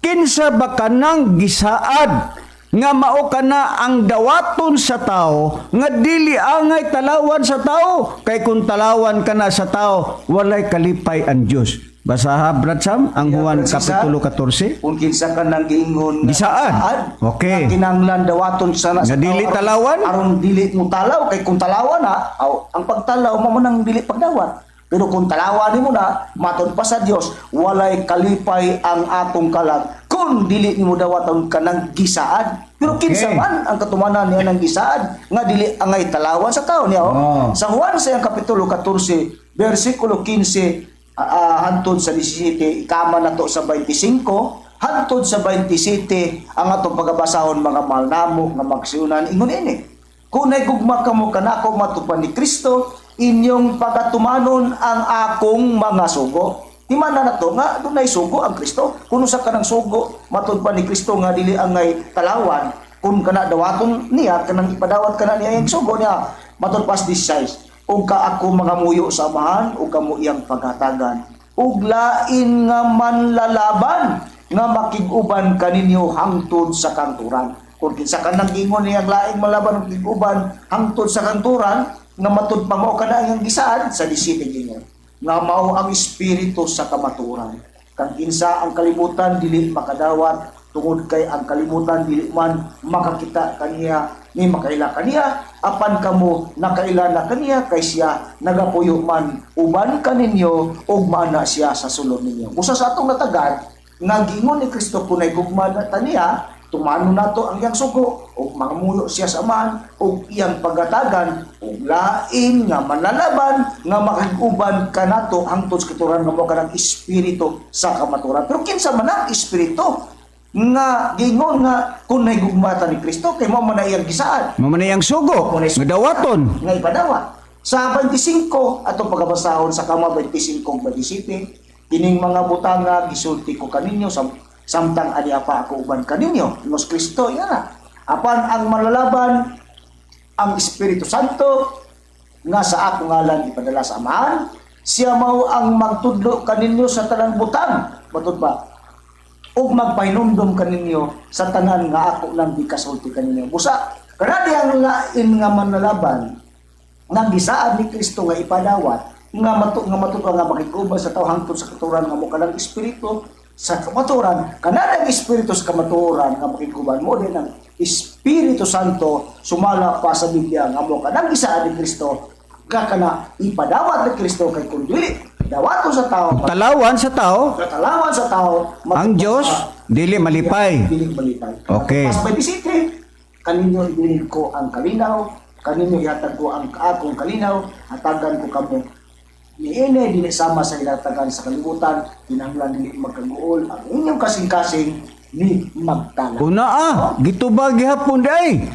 kinsa ba kanang gisaad nga mao kana ang dawaton sa tao nga dili angay talawan sa tao kay kung talawan kana sa tao walay kalipay ang Dios basaha Brad Sam ang Juan kapitulo 14 kung kinsa ka nang giingon gisaad okay kinahanglan dawaton sana nga sa dili tao, talawan aron dili mo talaw kay kung talawan ang pagtalaw mo nang dili pagdawat pero kung talawan nimo na matud pa sa Dios walay kalipay ang atong kalag kung dili nimo dawaton kanang gisaad pero kinsa man ang katumanan niya ng gisaad nga dili angay talawan sa tao niya sa Juan sa kapitulo 14 bersikulo 15 hantod sa 17 ikama nato sa 25 hantod sa 27 ang atong pagabasahon mga malnamo nga magsiunan ingon ini kung naigugma kamo kanako matupan ni Kristo inyong pagatumanon ang akong mga sugo. Di man na nato nga dunay sugo ang Kristo. Kuno sa kanang sugo matud pa ni Kristo nga dili angay talawan kun kana dawaton niya kanang ipadawat kana niya ang sugo niya matud pas 16. Ug ka ako mga muyo sa amahan ug kamo iyang pagatagan ug lain nga manlalaban nga makig-uban kaninyo hangtod sa kanturan. Kung kinsa ka nang gingon niyang laing malaban ug makig-uban hangtod sa kanturan, nga matud pa mao kada ang gisaad sa disipin gingon nga mao ang espiritu sa kamaturan. Kang kinsa ang kalibutan dili makadawat, tungod kay ang kalibutan dili man makakita kaniya ni makaila kaniya, apan kamo nakaila na kaniya kay siya nagapuyo man uban kaninyo ug maana siya sa sulod ninyo. Usa sa atong natagad nga gingon ni Kristo kunay gugma na taniya, tumano nato ang iyang sugo ug mangamuyo siya sa amahan ug iyang pagatagan ug lain nga manlalaban nga makig-uban kanato hangtod sa katuran nga mo kanang espiritu sa kamaturan. Pero kinsa man ang espiritu nga gingon nga kunay gugmata ni Kristo kay mo man iyang gisaad, Mo man iyang sugo, nga dawaton. nga ipadawat. Sa 25 atong pagabasahon sa kama 25-27, kining mga butanga gisulti ko kaninyo samtang ani pa ako uban kaninyo. Nos Kristo yana. Apan ang malalaban ang Espiritu Santo nga sa ako ngalan ipadala sa amahan, siya mao ang magtudlo kaninyo sa tanang butang. Matud ba? Ug magpahinumdum kaninyo sa tanan nga ako lang gikasulti kaninyo. Busa, kanadi ang lain nga manlalaban nga gisaad ni Kristo nga ipadawat nga matuto nga makiguban sa tao hangtod sa katuran nga mo kanang espiritu sa kamaturan. Kanang espiritu sa kamaturan nga makiguban mo din ang Espiritu Santo sumala pa sa Biblia nga mo kanang gisaad ni Kristo nga kana ipadawat ni Kristo kay kun dili dawaton sa tao, Talawan sa tao, katalawan sa tao, ang Diyos dili malipay. dili malipay. Okay. Pas 27, kaninyo ibilin ko ang kalinaw, kaninyo ihatag ko ang akong kalinaw, hatagan ko kamo niine dili sama sa ilatagan sa kalibutan, kinahanglan dili magkaguol ang inyong kasing-kasing ni magtala. Una gitubag gihapon day.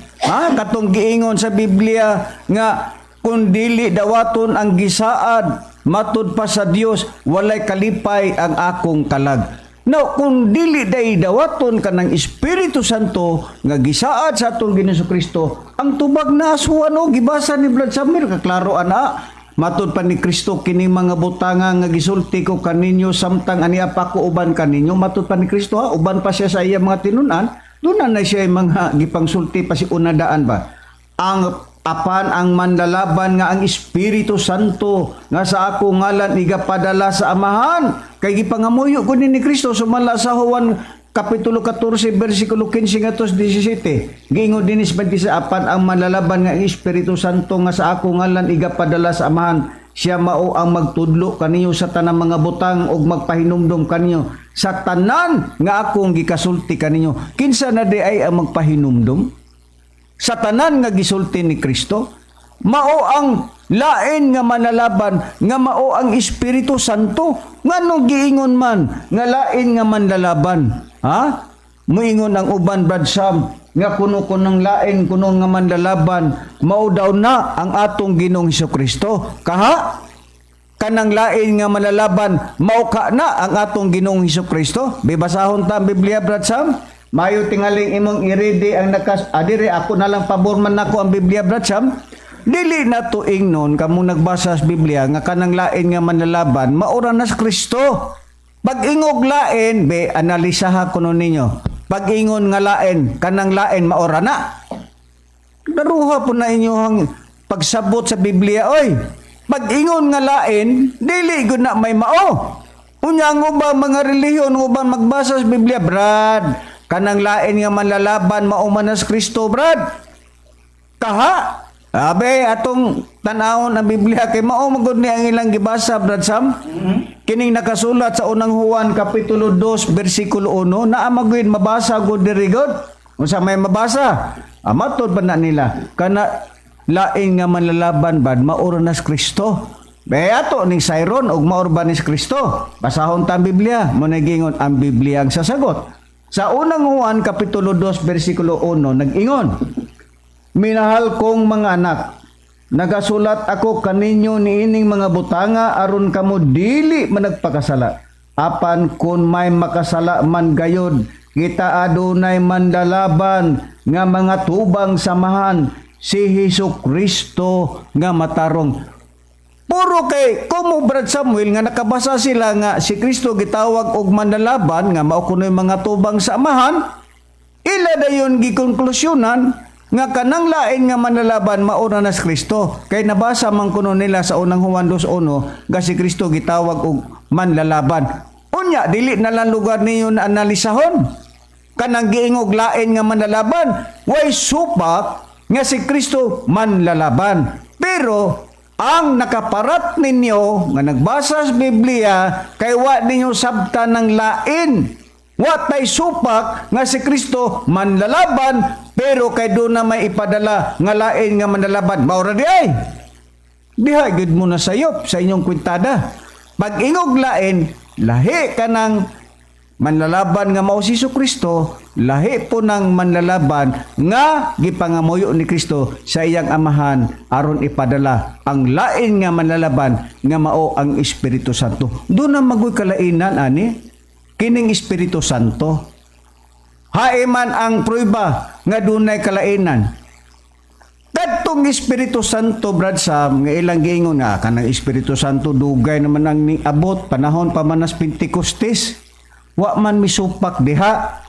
Katong giingon sa Biblia nga kung dili dawaton ang gisaad matud pa sa Dios walay kalipay ang akong kalag. Now, kung dili day dawaton kanang Espiritu Santo nga gisaad sa atong Ginoong Kristo, ang tubag na asuan o gibasa ni Brad Samir kaklaro ana. Matud pa ni Kristo kini mga butanga nga gisulti ko kaninyo samtang ani pa ko uban kaninyo. Matud pa ni Kristo uban pa siya sa iya mga tinunan. Doon na siya mga gipangsulti pa si unadaan ba. Apan ang manlalaban nga ang Espiritu Santo nga sa ako ngalan igapadala sa amahan. Kay gipangamuyo ko ni Kristo sumala sa Juan Kapitulo 14, versikulo 15 ngatos 17. Giingon din sa apan ang manlalaban nga Espiritu Santo nga sa ako ngalan igapadala sa amahan. Siya mao ang magtudlo kaninyo sa tanang mga butang ug magpahinumdum kaninyo sa tanan nga akong gikasulti kaninyo. Kinsa na di ay ang magpahinumdum? Sa tanan nga gisulti ni Kristo, mao ang lain nga manlalaban nga mao ang Espiritu Santo. Nganong giingon man nga lain nga manlalaban? Muingon ang uban Brad Sam nga kuno lain kuno nga manlalaban mao daw na ang atong Ginoong Hesukristo. Kanang lain nga manlalaban mao ka na ang atong Ginoong Hesukristo. Bibasahon ta ang Biblia Brad Sam. Mayo tingaling imong i-ready ang adire ako na lang paborman nako ang Biblia Brad Sam. Dili na to ingnon kamo nagbasa sa Biblia nga kanang lain nga manlalaban maura na sa Kristo. Pag-ingog lain, analisaha ko nun ninyo. Pag-ingon nga lain, kanang lain, maora na. Daruha po na inyong pagsabot sa Biblia, oy. Pag-ingon nga lain, dili ko na may mao. Unya nga ba mga relihiyon, nga ba magbasa sa Biblia, Brad? Kanang lain nga manlalaban, mauman sa Kristo, Brad. Abe, atong tanawon ang Biblia kay mao magud ni ang ilang gibasa Brad Sam. Kining nakasulat sa unang Juan Kapitulo 2 versikulo 1 naa magud mabasa gud diri gud. Unsa may mabasa? Matod ba na nila kana lain nga manlalaban bad maura na sa Kristo. Be ato ning sayron og maura ba ni sa Kristo. Basahon ta ang Biblia, mo nagingon ang Biblia ang sasagot. Sa unang Juan Kapitulo 2 versikulo 1 nag-ingon, minahal kong mga anak, nagasulat ako kaninyo niining mga butanga aron kamo dili managpakasala. Apan kun may makasala man gayod, kita adunay mandalaban nga mga tubang samahan si Hesukristo nga matarong. Puro kay kumo Brad Samuel nga nakabasa sila nga si Kristo gitawag og manlalaban nga mao kunoy mga tubang sa amahan, ila dayon gikonklusyonan nga kanang lain nga manlalaban mauna na si Kristo. Kay nabasa man kuno nila sa unang Juan 2:1 nga si Kristo gitawag og manlalaban. Unya dili na lang lugar niyo na analisahon kanang giingog lain nga manlalaban. Way supak nga si Kristo manlalaban. Pero ang nakaparat ninyo nga nagbasa sa Biblia kay wa ninyo sabtan ng lain. Wa tay supak nga si Kristo manlalaban pero kay do na may ipadala nga lain nga manlalaban. Maura di ay. Diha gid mo na sayop sa inyong kwintada. Pag ingog lain, lahi ka ng manlalaban nga mao si Kristo, lahi po ng manlalaban nga gipangamuyo ni Kristo sa iyang amahan aron ipadala ang lain nga manlalaban nga mao ang Espiritu Santo. Doon na magoy kalainan ani kining Espiritu Santo. Hae man ang prueba nga dunay kalainan. Kadtong Espiritu Santo Brad Sam nga ilang giingon nga kanang Espiritu Santo dugay naman ang niabot panahon pa man nas Pentecostes. Wa man misupak diha.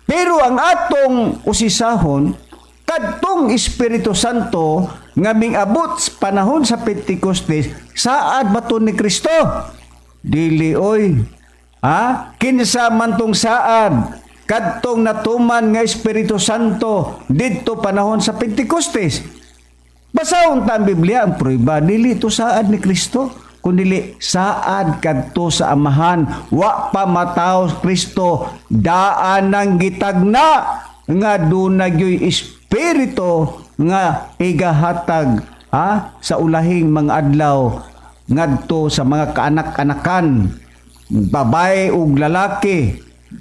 Pero ang atong usisahon, kadtong Espiritu Santo nga mingabot panahon sa Pentecostes, saad ba to ni Kristo? Dili oy. Kinsa man tong saad kadtong natuman nga Espiritu Santo didto panahon sa Pentecostes. Basahon ta ang Biblia ang prueba dili to saad ni Kristo. Kundili saad kadto sa amahan, wa pa mataw Kristo daan ng gitagna nga dunagyoy espiritu nga igahatag sa ulahing mga adlaw ngadto sa mga kaanak-anakan, babae ug lalaki.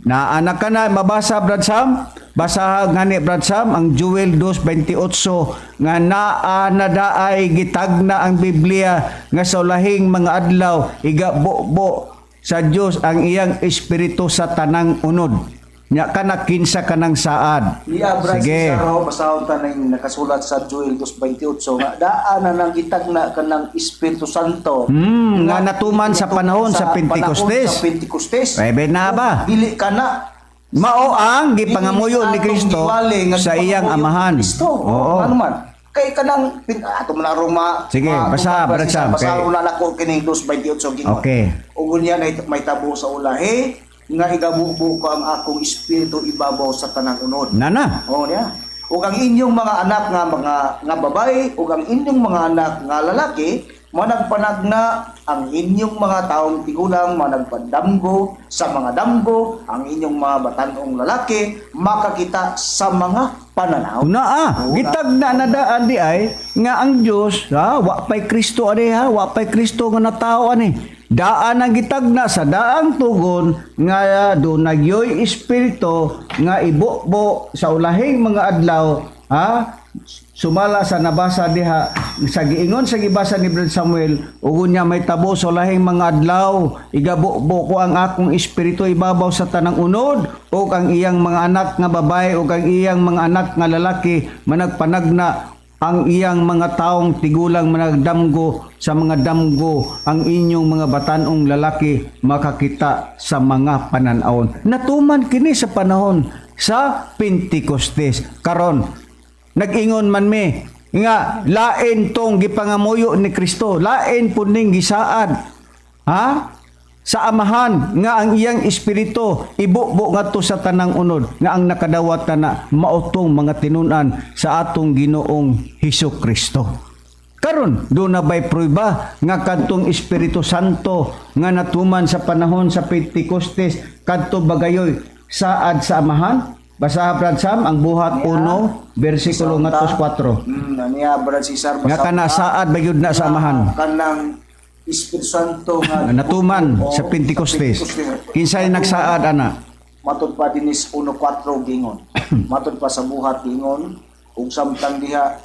Na anak ka na mabasa Brad Sam? Basaha ngani Brad Sam ang Joel 2:28 nga naa na daay gitagna ang Biblia nga sa ulahing mga adlaw igabubo sa Dios ang iyang espiritu sa tanang unod. Nya kana kinsa kanang saad. Sige. Basahon ta ning nakasulat sa Joel 2:28 nga daan na nang gitagna kanang Espiritu Santo. Nga natuman sa panahon sa Pentecostes. Pwede na ba? Dili kana mao ang gipangamuyo ni Kristo sa iyang amahan. Oo. Ano man? Kay kanang ato man Roma. Sige, basa Brad Sam. Basahon na nako kining 2:28 gingon. Okay. Ug unya may tabo sa ulahi nga igabubo ko ang akong espiritu ibabaw sa tanang unod. Nana. Oh, niya. Ug ang inyong mga anak nga babae ug ang inyong mga anak nga lalaki managpanagna ang inyong mga taong tigulang managpadamgo sa mga damgo ang inyong mga batanong lalaki makakita sa mga pananaw. Gitagna na daan di ay nga ang Dios wa pay Kristo ani wa pay Kristo nga natao ani. Daan ang gitagna sa daang tugon nga dunagyoy espiritu nga ibukbo sa ulahing mga adlaw sumala sa nabasa diha sa giingon sa gibasa ni Brad Samuel ug unya may tabo sa ulahing mga adlaw igabukbo ko ang akong espiritu ibabaw sa tanang unod ug ang iyang mga anak nga babae ug ang iyang mga anak nga lalaki managpanagna ang iyang mga taong tigulang managdamgo sa mga damgo ang inyong mga batanong lalaki makakita sa mga pananawon. Natuman kini sa panahon sa Pentecostes. Karon nag-ingon man me nga lain tong gipangamuyo ni Kristo, lain pud ning gisaad sa amahan nga ang iyang espiritu ibukbo ngadto sa tanang unod nga ang nakadawat na mautong mga tinunan sa atong Ginoong Hesukristo. Karon do na bay prueba nga kadtong Espiritu Santo nga natuman sa panahon sa Pentecostes kadto bagayoy saad sa amahan. Basaha Brad Sam ang buhat 1 bersikulo 4. Niya Brad Cesar nga kana saad bagyod na sa amahan. Kanang Espiritu Santo nga natuman sa Pentecostes. Kinsay nagsaad ana? Matud pa dinis 1:4 gingon. Matud pa sa buhat gingon ug samtang diha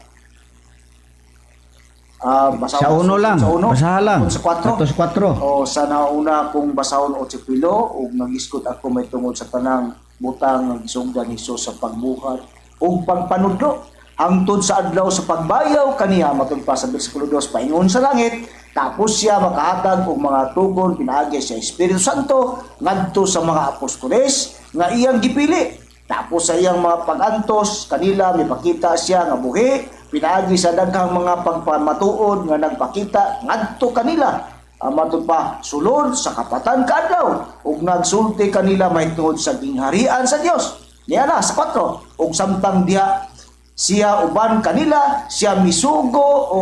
sa uno lang, basaha lang. Sa 4. O sa nauna kong basahon o tsipilo ug nagisgot ako may tungod sa tanang butang ng isugdan Hesus sa pagbuhat ug pagpanudlo hangtod sa adlaw sa pagbayaw kaniya matod pa sa bersikulo 2 paingon sa langit, tapos siya makahatag og mga tugon pinaagi sa Espiritu Santo ngadto sa mga apostoles nga iyang gipili. Tapos sa iyang mga pag-antos kanila mipakita siya nga buhi pinaagi sa daghang mga pagpamatuod nga nagpakita ngadto kanila matod pa sulod sa kapatan kaadlaw ug nagsulti kanila mahitungod sa gingharian sa Dios. Niya na sa 4 ug samtang diha siya uban kanila, siya misugo o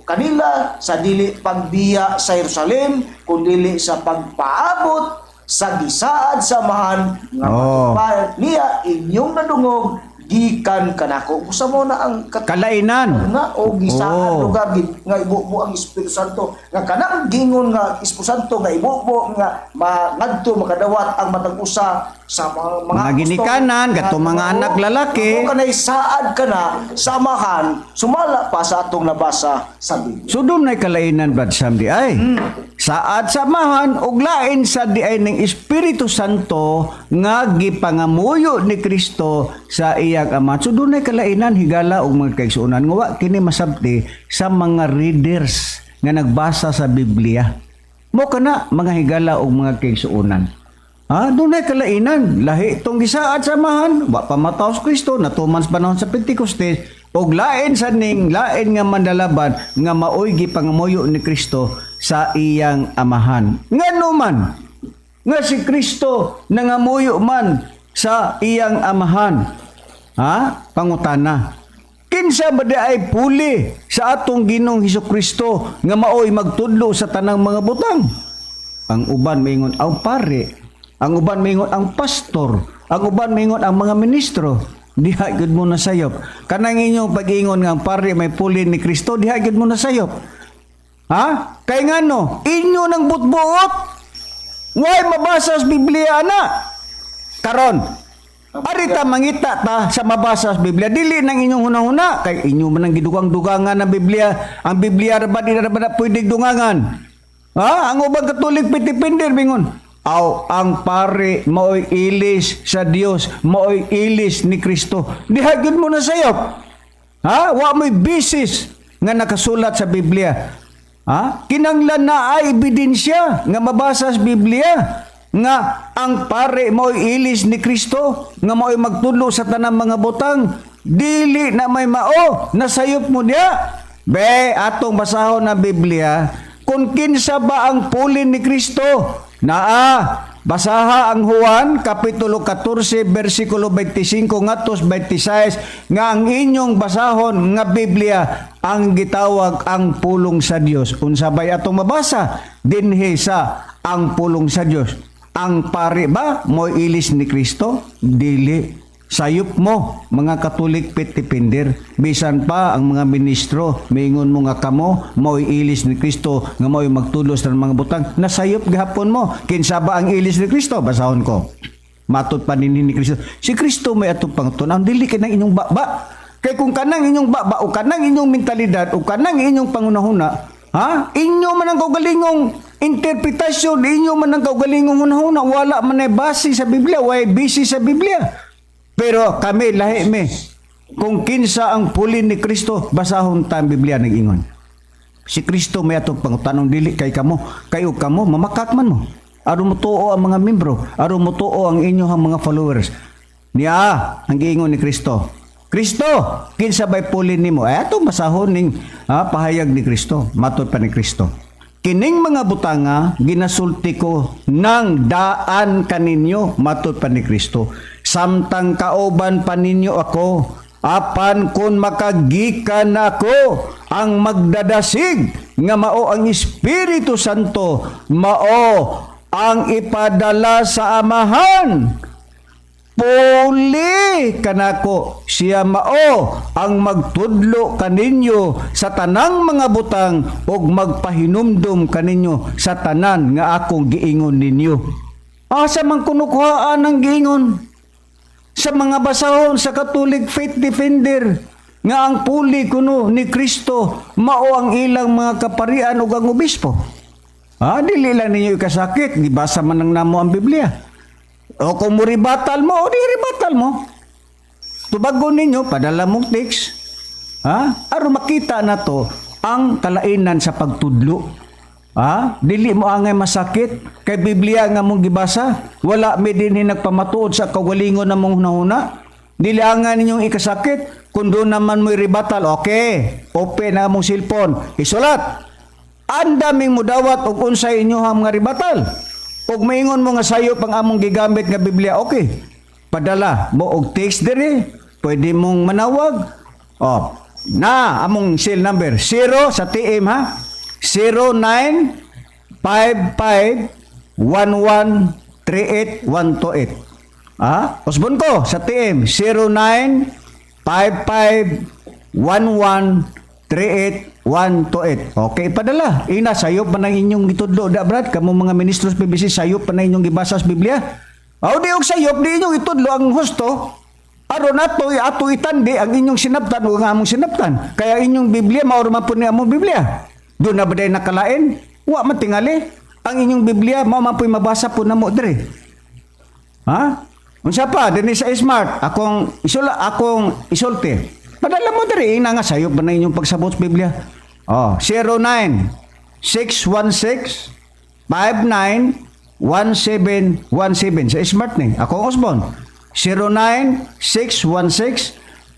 kanila sa dili pagbiya sa Jerusalem kundi sa pagpaabot sa gisaad samahan nga matupad niya inyong nadungog gikan kanako. Gusto mo na ang kalainan nga o gisaad lugar nga ibubo ang Espiritu Santo nga kanang gingon nga Espiritu Santo nga ibubo nga ngadto makadawat ang matag usa sa mga ginikanan katong mga anak lalaki. Kung kanay saad ka na samahan sumala pa sa atong nabasa sa Biblia. So doon ay kalainan Brad Sam di ay. Saad samahan ug lain sa di ay ning Espiritu Santo nga gipangamuyo ni Kristo sa iyang Ama. So doon ay kalainan higala og mga kaigsuonan nga wa kini masabti sa mga readers nga nagbasa sa Biblia. Mo kana mga higala og mga kaigsuonan. Doon ay kalainan. Lahi itong gisaad samahan. Wa pa mataos Kristo. Natuman sa panahon sa Pentecostes. Og lain sa ning, lain nga mandalaban nga maoy gipangamuyo ni Kristo sa iyang amahan. Nga man, nga si Kristo nangamuyo man sa iyang amahan. Pangutana. Kinsa ba di ay puli sa atong Ginoong Hesukristo nga maoy magtudlo sa tanang mga butang? Ang uban maingon, ang pare. Ang uban maingon ang pastor, ang uban maingon ang mga ministro. Diha gid mo na sayop. Kanang inyong pag-ingon nga ang pare may puli ni Kristo, diha gid mo na sayop. Kay ngano? Inyo nang butbuot. Way mabasa sa Biblia na. Karon, arita mangita ta sa mabasa sa Biblia. Dili nang inyong hunahuna kay inyo man ang gidugang-dugangan na Biblia. Ang Biblia ra ba di ra ba pwedeng dungangan? Ang ubang Katolik pitipindir bingon. Ang pare maoy ilis sa Dios, maoy ilis ni Kristo. Dihagid mo na sayop. Wa mo'y bisis nga nakasulat sa Biblia. Kinanglan na ay ebidensya nga mabasa sa Biblia nga ang pare maoy ilis ni Kristo, nga maoy magtudlo sa tanang mga butang. Dili na may mao, nasayop mo diya. Be, atong basahon na Biblia, kung kinsa ba ang puli ni Kristo? Basaha ang Juan kapitulo 14 bersikulo 25 ngadto 26 nga ang inyong basahon nga Biblia ang gitawag ang pulong sa Dios. Unsabay atong mabasa dinhi sa ang pulong sa Dios. Ang pari ba mo ilis ni Kristo? Dili. Sayop mo, mga Katolik pitipindir. Bisan pa ang mga ministro, maingon mo nga kamo, mo'y ilis ni Kristo, nga mo'y magtulos ng mga butang. Nasayop gahapon mo. Kinsa ba ang ilis ni Kristo? Basahon ko. Matod pa ni Kristo. Si Kristo may atong pangutunan. Dili ka ng inyong baba. Kay kung kanang inyong baba, o kanang inyong mentalidad, o kanang inyong pangunahuna, inyo man ang kaugalingong interpretasyon, inyo man ang kaugalingong hunahuna, wala man ay base sa Biblia, wala base sa Biblia. Pero kami, lahi me, kung kinsa ang puli ni Kristo, basahon ta ang Biblia nag-ingon. Si Kristo may atong pangutanong dili kay kamo, kayo kamo, mamakakman mo. Aron mo tuo ang mga membro, aron mo tuo ang inyong mga followers. Niya, ang giingon ni Kristo. Kristo, kinsa ba'y puli nimo? Atong basahon ning pahayag ni Kristo, matod pa ni Kristo. Kining mga butanga, ginasulti ko ng daan kaninyo, matod pa ni Kristo. Samtang kauban pa ninyo ako, apan kun makagikan ako ang magdadasig, nga mao ang Espiritu Santo, mao ang ipadala sa amahan. Puli kanako, siya mao ang magtudlo kaninyo sa tanang mga butang ug magpahinumdum kaninyo sa tanan nga akong giingon ninyo. Asa man kunukuhaan ang giingon? Sa mga basahon sa Catholic Faith Defender nga ang puli kuno ni Kristo mao ang ilang mga kaparian ug ang obispo. Dili lang ninyo ikasakit, gibasa man ng namo ang Biblia. O kung muribatal mo, o di ribatal mo. Tubagon ninyo, padala mong text. Ha? Aron makita na to ang kalainan sa pagtudlo. Ha? Dili mo angay masakit kay Biblia nga mong gibasa, wala mi dinhi nagpamatuod sa kagalingon namong hunahuna. Dili angay ninyong ikasakit kun doon naman mo ribatal. Okay, open na mong cellphone, isulat. Ang daming mudawat og unsay inyohang nga ribatal. Ug maingon mo nga sayop ang among gigamit nga Biblia, okay. Padala mo og text diri, pwede mong manawag. Oh, na among cell number 0 sa TM ha. 095511381128. Ah, usbon ko sa TM 095511381128. Okay, padala. Ina sayop man ang inyong gitudlo da brad, kamo mga ministros PBC sayop pa na inyong gibasa sa Biblia. Aw di og sayop di inyong itudlo ang husto. Aron ato itandi ang inyong sinabtan o ang among sinabtan. Kaya inyong Biblia mao man po ni among Biblia. Doon na ba day nakalain? Wa man tingali. Ang inyong Biblia mao man po'y mabasa po namo dire. Ha? Unsa pa dinhi sa smart akong isulti. Padala mo dire ina nga sayop ba na inyong pagsabot sa Biblia? Oh, 09-616-59-1717 sa smart ni. Akong Osbon.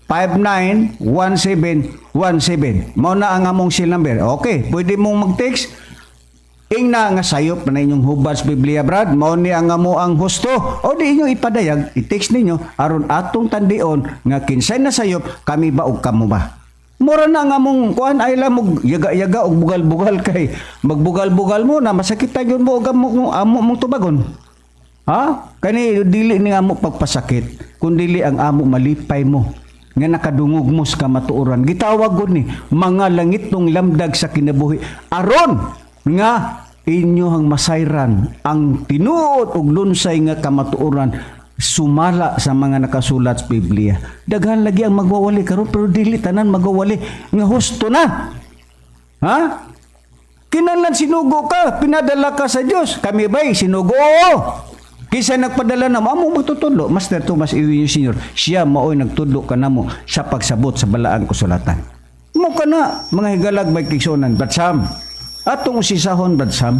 09-616-59-1717. Mao na ang among cell number. Okay, pwede mong mag-text. Ingna nga sayop na inyong hubad sa Biblia, brad. Mao ni ang amo ang husto. O di inyong ipadayag, i-text ninyo aron atong tandion nga kinsay na sayop kami ba og kamo ba. Mura na nga mong kuan ay lamog yaga-yaga og bugal-bugal kay magbugal-bugal mo na masakitan yun mo og amo mong tubagon. Ha? Kani dili ni amo pagpasakit, kundi ang amo malipay mo nga nakadungog mo sa kamatuoran. Gitawag gud ni mga langitnong lamdag sa kinabuhi aron nga inyohang masayran ang tinuod og lunsay nga kamatuoran sumala sa mga nakasulat sa Biblia. Daghan lagi ang magwawali karon pero dili tanan magwawali nga husto na. Ha? Kinahanglan sinugo ka, pinadala ka sa Dios. Kami ba'y sinugo? Kisa nagpadala na mo, amo magtutudlo. Master Tomas D, Senior, siya mao'y nagtudlo ka na mo sa pagsabot sa balaang kasulatan. Mo ka na, mga higalag may kiksonan, Batsam. Atong usisahon, Batsam.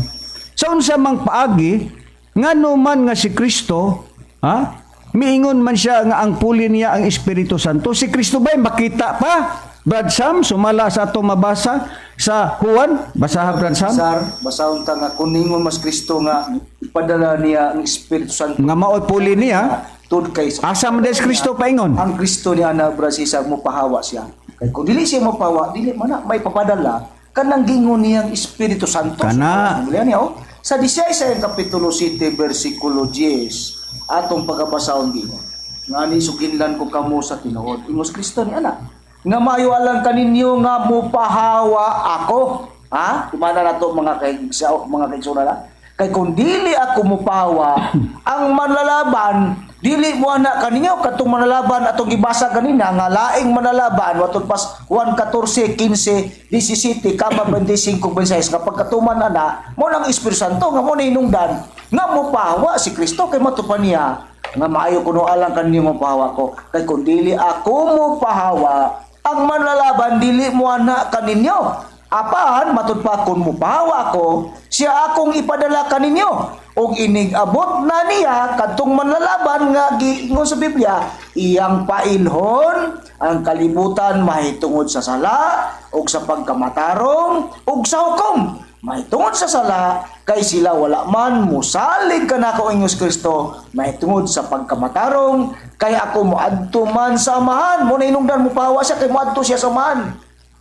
Sa unsa mang paagi, nga naman nga si Kristo, ha? Miingon man siya nga ang puli niya ang Espiritu Santo. Si Kristo ba'y makita pa? Brad Sam, sumala sa ato mabasa sa Juan, basaha Brad Sam. Basahon ta nga kuningon mas Kristo nga ipadala niya ang Espiritu Santo. Nga maoy puli niya. Tud kay asa man des Kristo paingon? Ang Kristo niya na Brad Cesar mo pahawa siya. Kay kung dili siya mo pahawa, dili man na may papadala kanang gingon niyang Espiritu Santo. Kana. Niya, oh. Sa 16 kapitulo 7 bersikulo 10 atong pagabasahon gingon. Ngani suginlan ko kamo sa tinuod. Ingos Kristo ni ana. Nga maayo alang kaninyo nga mupahawa ako. Ha? Imana na to mga kaigsoon na. Kay kung dili ako mupahawa, ang manlalaban, dili mo na kaninyo, katong manlalaban atong gibasa kanina, nga laing manlalaban, watong pas 1:14, 15, 17, kama 25, 26, nga pagkatuman na, mo ng Espiritu Santo, nga mo na hinungdan, nga mupahawa si Kristo, kay matupan niya, nga maayo kuno alang kaninyo mupahawa ko. Kay kung dili ako mupahawa, ang manlalaban dili mo na kaninyo. Apahan matud pa kun mupahawa ko, siya akong ipadala kaninyo. Og inigabot na niya kadtong manlalaban nga giingon sa Biblia, iyang pailhon ang kalibutan mahitungod sa sala og sa pagkamatarong og sa hukom. Mahitungod sa sala kay sila wala man musalig kanako ingos Kristo, mahitungod sa pagkamatarong kay ako moadto man sa amahan. Mo na hinungdan mo pahawa siya kay moadto siya sa amahan.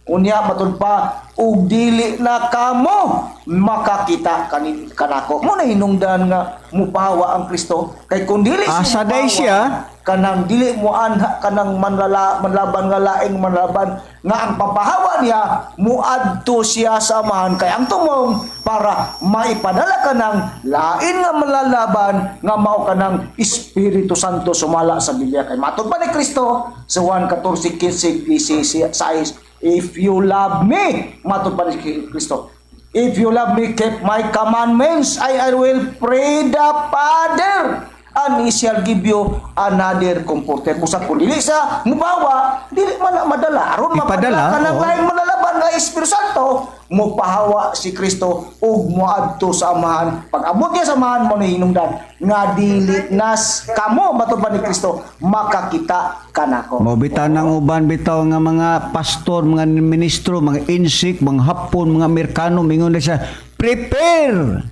Unya matud pa ug dili na kamo makakita kanako. Mo na hinungdan nga mupahawa ang Kristo kay kun dili asa day siya kanang dili mo anha kanang manlaban nga laing manlaban nga ang papahawa niya muadto siya sa amahan kay ang tumong para maipadala kanang lain nga manlalaban nga mao kanang Espiritu Santo sumala sa Biblia kay matud pa ni Kristo sa 1:14, 15, 16, if you love me, matud pa ni Kristo, if you love me, keep my commandments, I will pray the Father, and He shall give you another comforter. Busa kung dili sa mubawa, dili man na madala. Aron mapadala ka ng oo. laing manalaban nga Espiritu Santo, mopahawa si Kristo ug moadto sa amahan. Pag abot niya sa amahan mo na hinungdan nga dili nas kamo matuban ni Kristo, makakita kanako. Mo bitaw ng uban bitaw nga mga pastor, mga ministro, mga insik, mga hapon, mga Amerikano mingon na siya, prepare.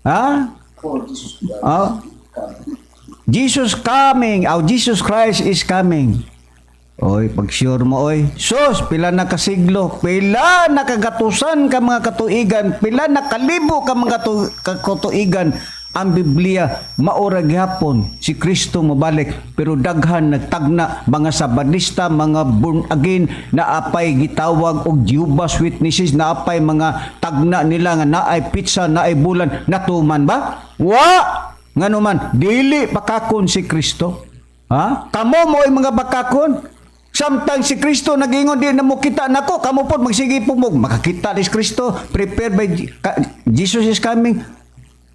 Ha? Oh, Jesus. Jesus coming. Jesus Christ is coming. Oy, pag sure mo, oy. Sus, pila na kasiglo, pila na kagatusan ka mga katuigan, pila na kalibo ka mga katuigan. Ang Biblia, maura gihapon, si Kristo mabalik, pero daghan nagtagna, mga sabadista, mga born again, na apay gitawag og Jehovah's Witnesses, na apay mga tagna nila nga naay pizza, naay bulan, natuman ba? Wa! Nga naman, dili bakakon si Kristo. Ha? Kamo mo ay mga bakakon. Samtang si Kristo nagingon di na mo kita nako, kamo pod magsige po mo makakita ni Kristo, prepared by Jesus is coming.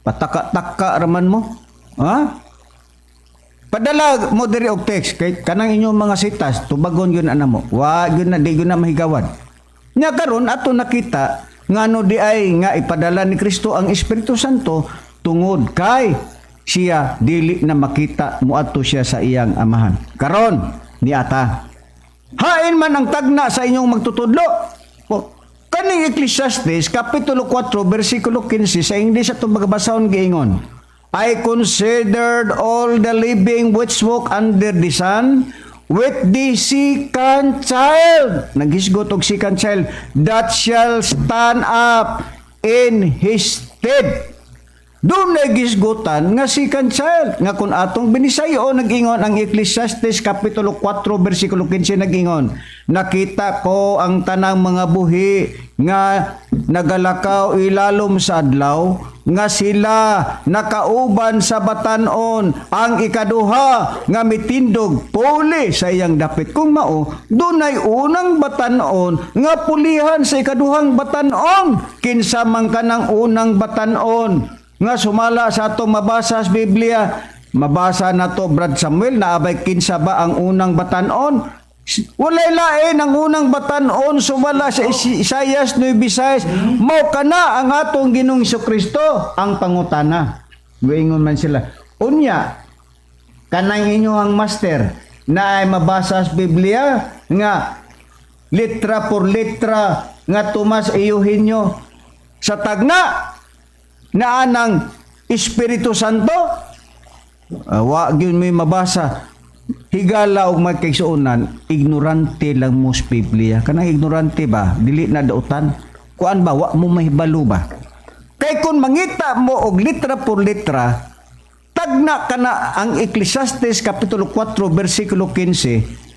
Pataka-taka raman mo. Ha? Padala mo diri og text kay kanang inyong mga sitas tubagon yun ana mo. Wa yun na di yun na mahigawad. Nya karon ato nakita ngano di ay nga ipadala ni Kristo ang Espiritu Santo tungod kay siya dili na makita muadto siya sa iyang amahan. Karon ni ata hain man ang tagna sa inyong magtutudlo. Kaning Ecclesiastes kapitulo 4 bersikulo 15 sa English ato magbasahon giingon, I considered all the living which walk under the sun with the second child. Naghisgot og second child that shall stand up in his stead. Doon nagisgutan nga second child nga kung atong binisayo nag-ingon ang Ecclesiastes kapitulo 4 bersikulo 15 nag-ingon, nakita ko ang tanang mga buhi nga nagalakaw ilalom sa adlaw nga sila nakauban sa batanon ang ikaduha nga mitindog puli sa iyang dapit. Kung mao dunay unang batanon nga pulihan sa ikaduhang batanon kinsa man kanang unang batanon nga sumala sa atong mabasa sa Biblia. Mabasa na to Brad Samuel na abay kinsa ba ang unang batanon. Walay lain ang unang batanon sumala sa Isaias 9:6 mao kana ang atong Ginoong Kristo ang pangutana. Guingon man sila unya kanang inyong master na ay mabasa sa Biblia nga litra por litra nga Tomas Eugenio sa tagna na anang Espiritu Santo. Wa gyud may mabasa. Higala og magkaigsuonan, ignorante lang mo sa Biblia. Kanang ignorante ba? Dili na dautan. Kuan ba? Wa mo mahibalo ba? Kay kung mangita mo og litra por litra, tagna kana ang Ecclesiastes kapitulo 4 bersikulo 15.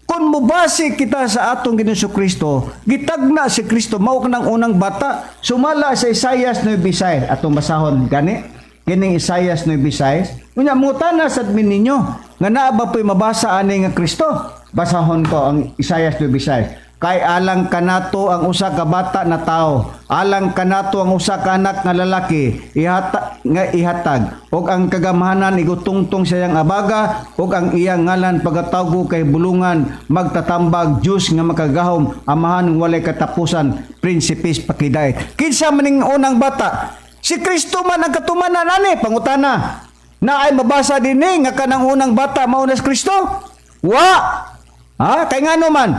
Kung mubase kita sa atong Ginoong Kristo, gitagna si Kristo mao kanang unang bata sumala sa Isaias 9:6 atong basahon gani kining Isaias 9:6. Unya mutana sad ninyo nga naa ba po'y mabasa ani nga Kristo? Basahon ko ang Isaias 9:6. Kay alang kanato ang usa ka bata na tao, alang kanato ang usa ka anak nga lalaki, ihatag og ang kagamahanan igutungtong sa iyang abaga og ang iyang ngalan pagatawgo kay bulungan magtatambag Dios nga makagahom amahan ng walay katapusan prinsipis pakidait. Kinsa maning unang bata? Si Kristo man ang katumanan ani pangutana. Na ay mabasa dinhi nga kanang unang bata mao na si Kristo? Wa. Ha? Kay ngano man?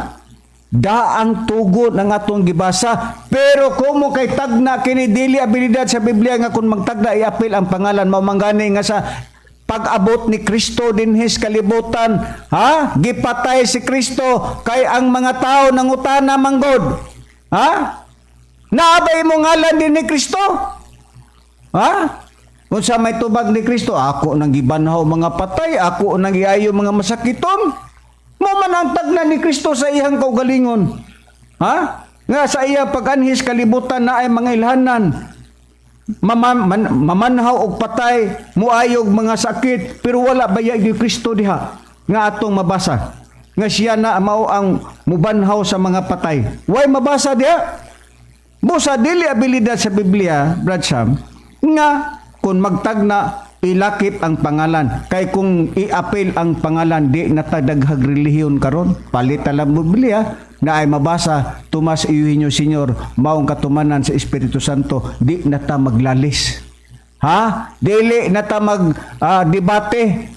Daang tugon ang atong gibasa, pero kumo kay tagna kini dili abilidad sa Biblia nga kung magtagna iapil ang pangalan mao manggani nga sa pag-abot ni Kristo dinhis kalibutan, ha? Gipatay si Kristo kay ang mga tao nangutana manggod. Ha? Naabay mo ngalan din ni Kristo? Ha? Kung sa may tubag ni Kristo, ako nang gibanhaw mga patay, ako nang iayo mga masakiton. Mo man ang tagna ni Kristo sa iyang kaugalingon. Ha? Nga sa iya pag-anhis kalibutan na ay mga ilhanan. Mamanhaw og patay, muayog mga sakit, pero wala bayag ni Kristo diha nga atong mabasa. Nga siya na mao ang mubanhaw sa mga patay. Way mabasa diha? Busa dili abilidad sa Biblia, Brad Sam, nga kung magtagna ilakip ang pangalan. Kay kung i-appeal ang pangalan, di natadaghag relihiyon karon. Palit lang Biblia na ay mabasa Tomas Eugenio Sr. maong katumanan sa Espiritu Santo, di na ta maglalis. Ha? Dili na ta mag debate.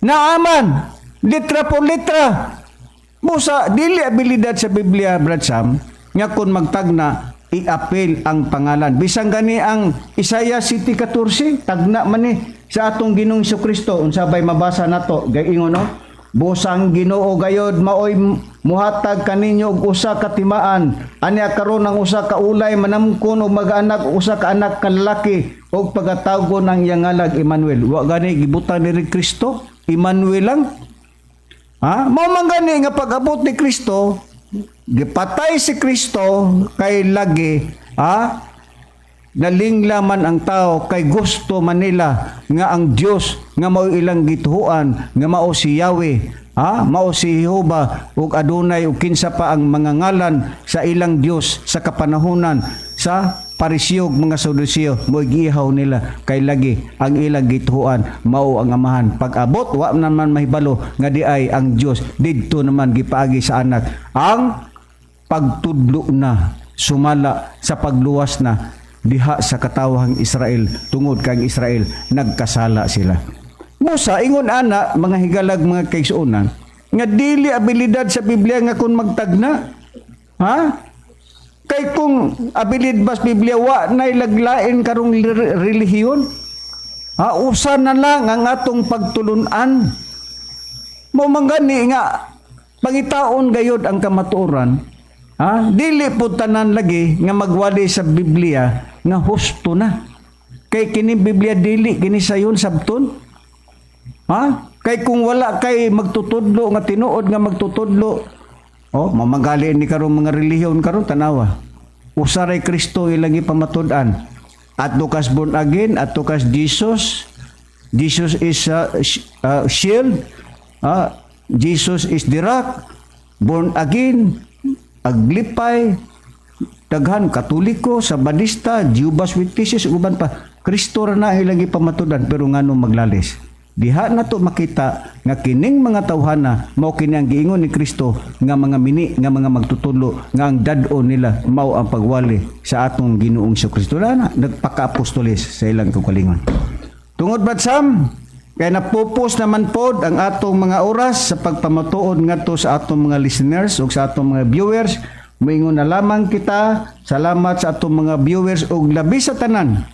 Naaman, litra por litra. Musa, dili abilidad sa Biblia, Brad Sam, nga kung magtagna, i-appeal ang pangalan. Bisang gani ang Isaiah 7:14, tagna man ni sa atong Ginoong Jesucristo. Unsabay mabasa nato, gaingon no? Busang Ginoo gayod maoy muhatag kaninyo og usa ka timaan. Ania karon ang usa ka ulay manamkon og mag-anak usa ka anak ka lalaki og pagatawgon ang iyang ngalag Emmanuel. Wa gani gibutan ni Kristo, Emmanuel lang. Ha? Mao man gani nga pag-abot ni Kristo, gipatay si Kristo kay lagi, nalinglaman ang tao kay gusto manila nga ang Dios nga mao ilang gituhuan, nga mao si Yahweh, mao si Jehova ug adunay ug kinsa pa ang mga ngalan sa ilang Dios sa kapanahunan sa Parisiyog mga Saduceo mo giihaw nila kay lagi ang ilang gituhuan mao ang amahan. Pag-abot wa naman mahibalo nga di ay ang Dios didto naman gipaagi sa anak ang pagtudlo na sumala sa pagluwas na diha sa katawhang Israel tungod kang Israel nagkasala sila. Musa ingon ana mga higalag mga kaigsuonan nga dili abilidad sa Biblia nga kun magtagna. Kay kung abilid bas Biblia wa nay laglain karong relihiyon. Usa na lang ang atong pagtulunan. Mao man gani nga pangitaon gayud ang kamatuoran. Dili po tanan lagi nga magwali sa Biblia nga husto na. Kay kini Biblia dili kini sayon sabton. Kay kung wala kay magtutudlo nga tinuod nga magtutudlo, mamagali ni karong mga relihiyon karon tanawa. Usaray Kristo ilang ipamatud-an. At kas born again, at kas Jesus. Jesus is shield. Jesus is the rock. Born again, aglipay, daghan Katoliko, Sabadista, Jehovah's Witnesses, uban pa. Kristo ra na ilang ipamatud-an pero ngano maglalis. Diha na to makita nga kining mga tawhana mao kini ang giingon ni Kristo nga mga mini nga mga magtutulo nga ang dad-on nila mao ang pagwali sa atong Ginoong Jesucristo na nagpaka-apostoles sa ilang kaugalingon. Tungod ba Sam kay napupos naman pod ang atong mga oras sa pagpamatuod ngadto sa atong mga listeners ug sa atong mga viewers. Moingon na lamang kita, salamat sa atong mga viewers ug labi sa tanan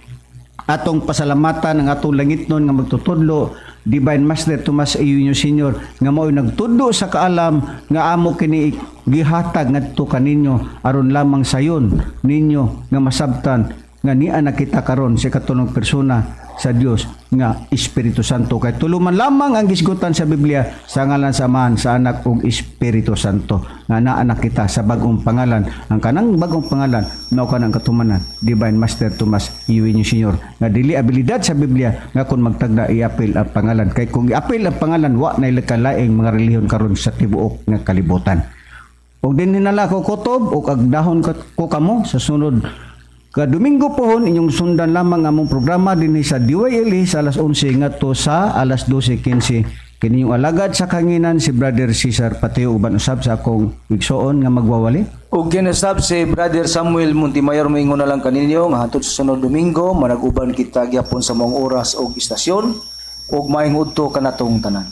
atong pasalamatan ang atong langitnon nga magtutudlo Divine Master Tomas D Sr. nga mao'y nagtudlo sa kaalam nga amo kini gihatag ngadto kaninyo aron lamang sayon ninyo nga masabtan nga niya nakita karon sa katulong persona sa Dios nga Espiritu Santo. Kay tuluman lamang ang gisgutan sa Biblia sa ngalan sa Amahan, sa Anak ug Espiritu Santo nga naanak kita sa bagong pangalan. Ang kanang bagong pangalan mao kanang katumanan Divine Master Tomas D Sr. nga dili abilidad sa Biblia nga kun magtagda i-appeal ang pangalan. Kay kung i-appeal ang pangalan wa nay lakalaing mga relihiyon karon sa tibuok nga kalibutan. Og din hinala ko kutob ug agdahon ko kamo sa sunod Domingo pohon inyong sundan lamang among programa dinhi sa DYLA sa alas 11 ngadto sa alas 12:15. Kini yung alagad sa kanginan si Brother Cesar Pateo uban usab sa akong igsoon nga magwawali. Ug kinasab si Brother Samuel Montimayor moingon na lang kaninyo nga hangtod sa sunod Domingo manag-uban kita gyapon sa mong oras og istasyon ug maayong udto kanatong tanan.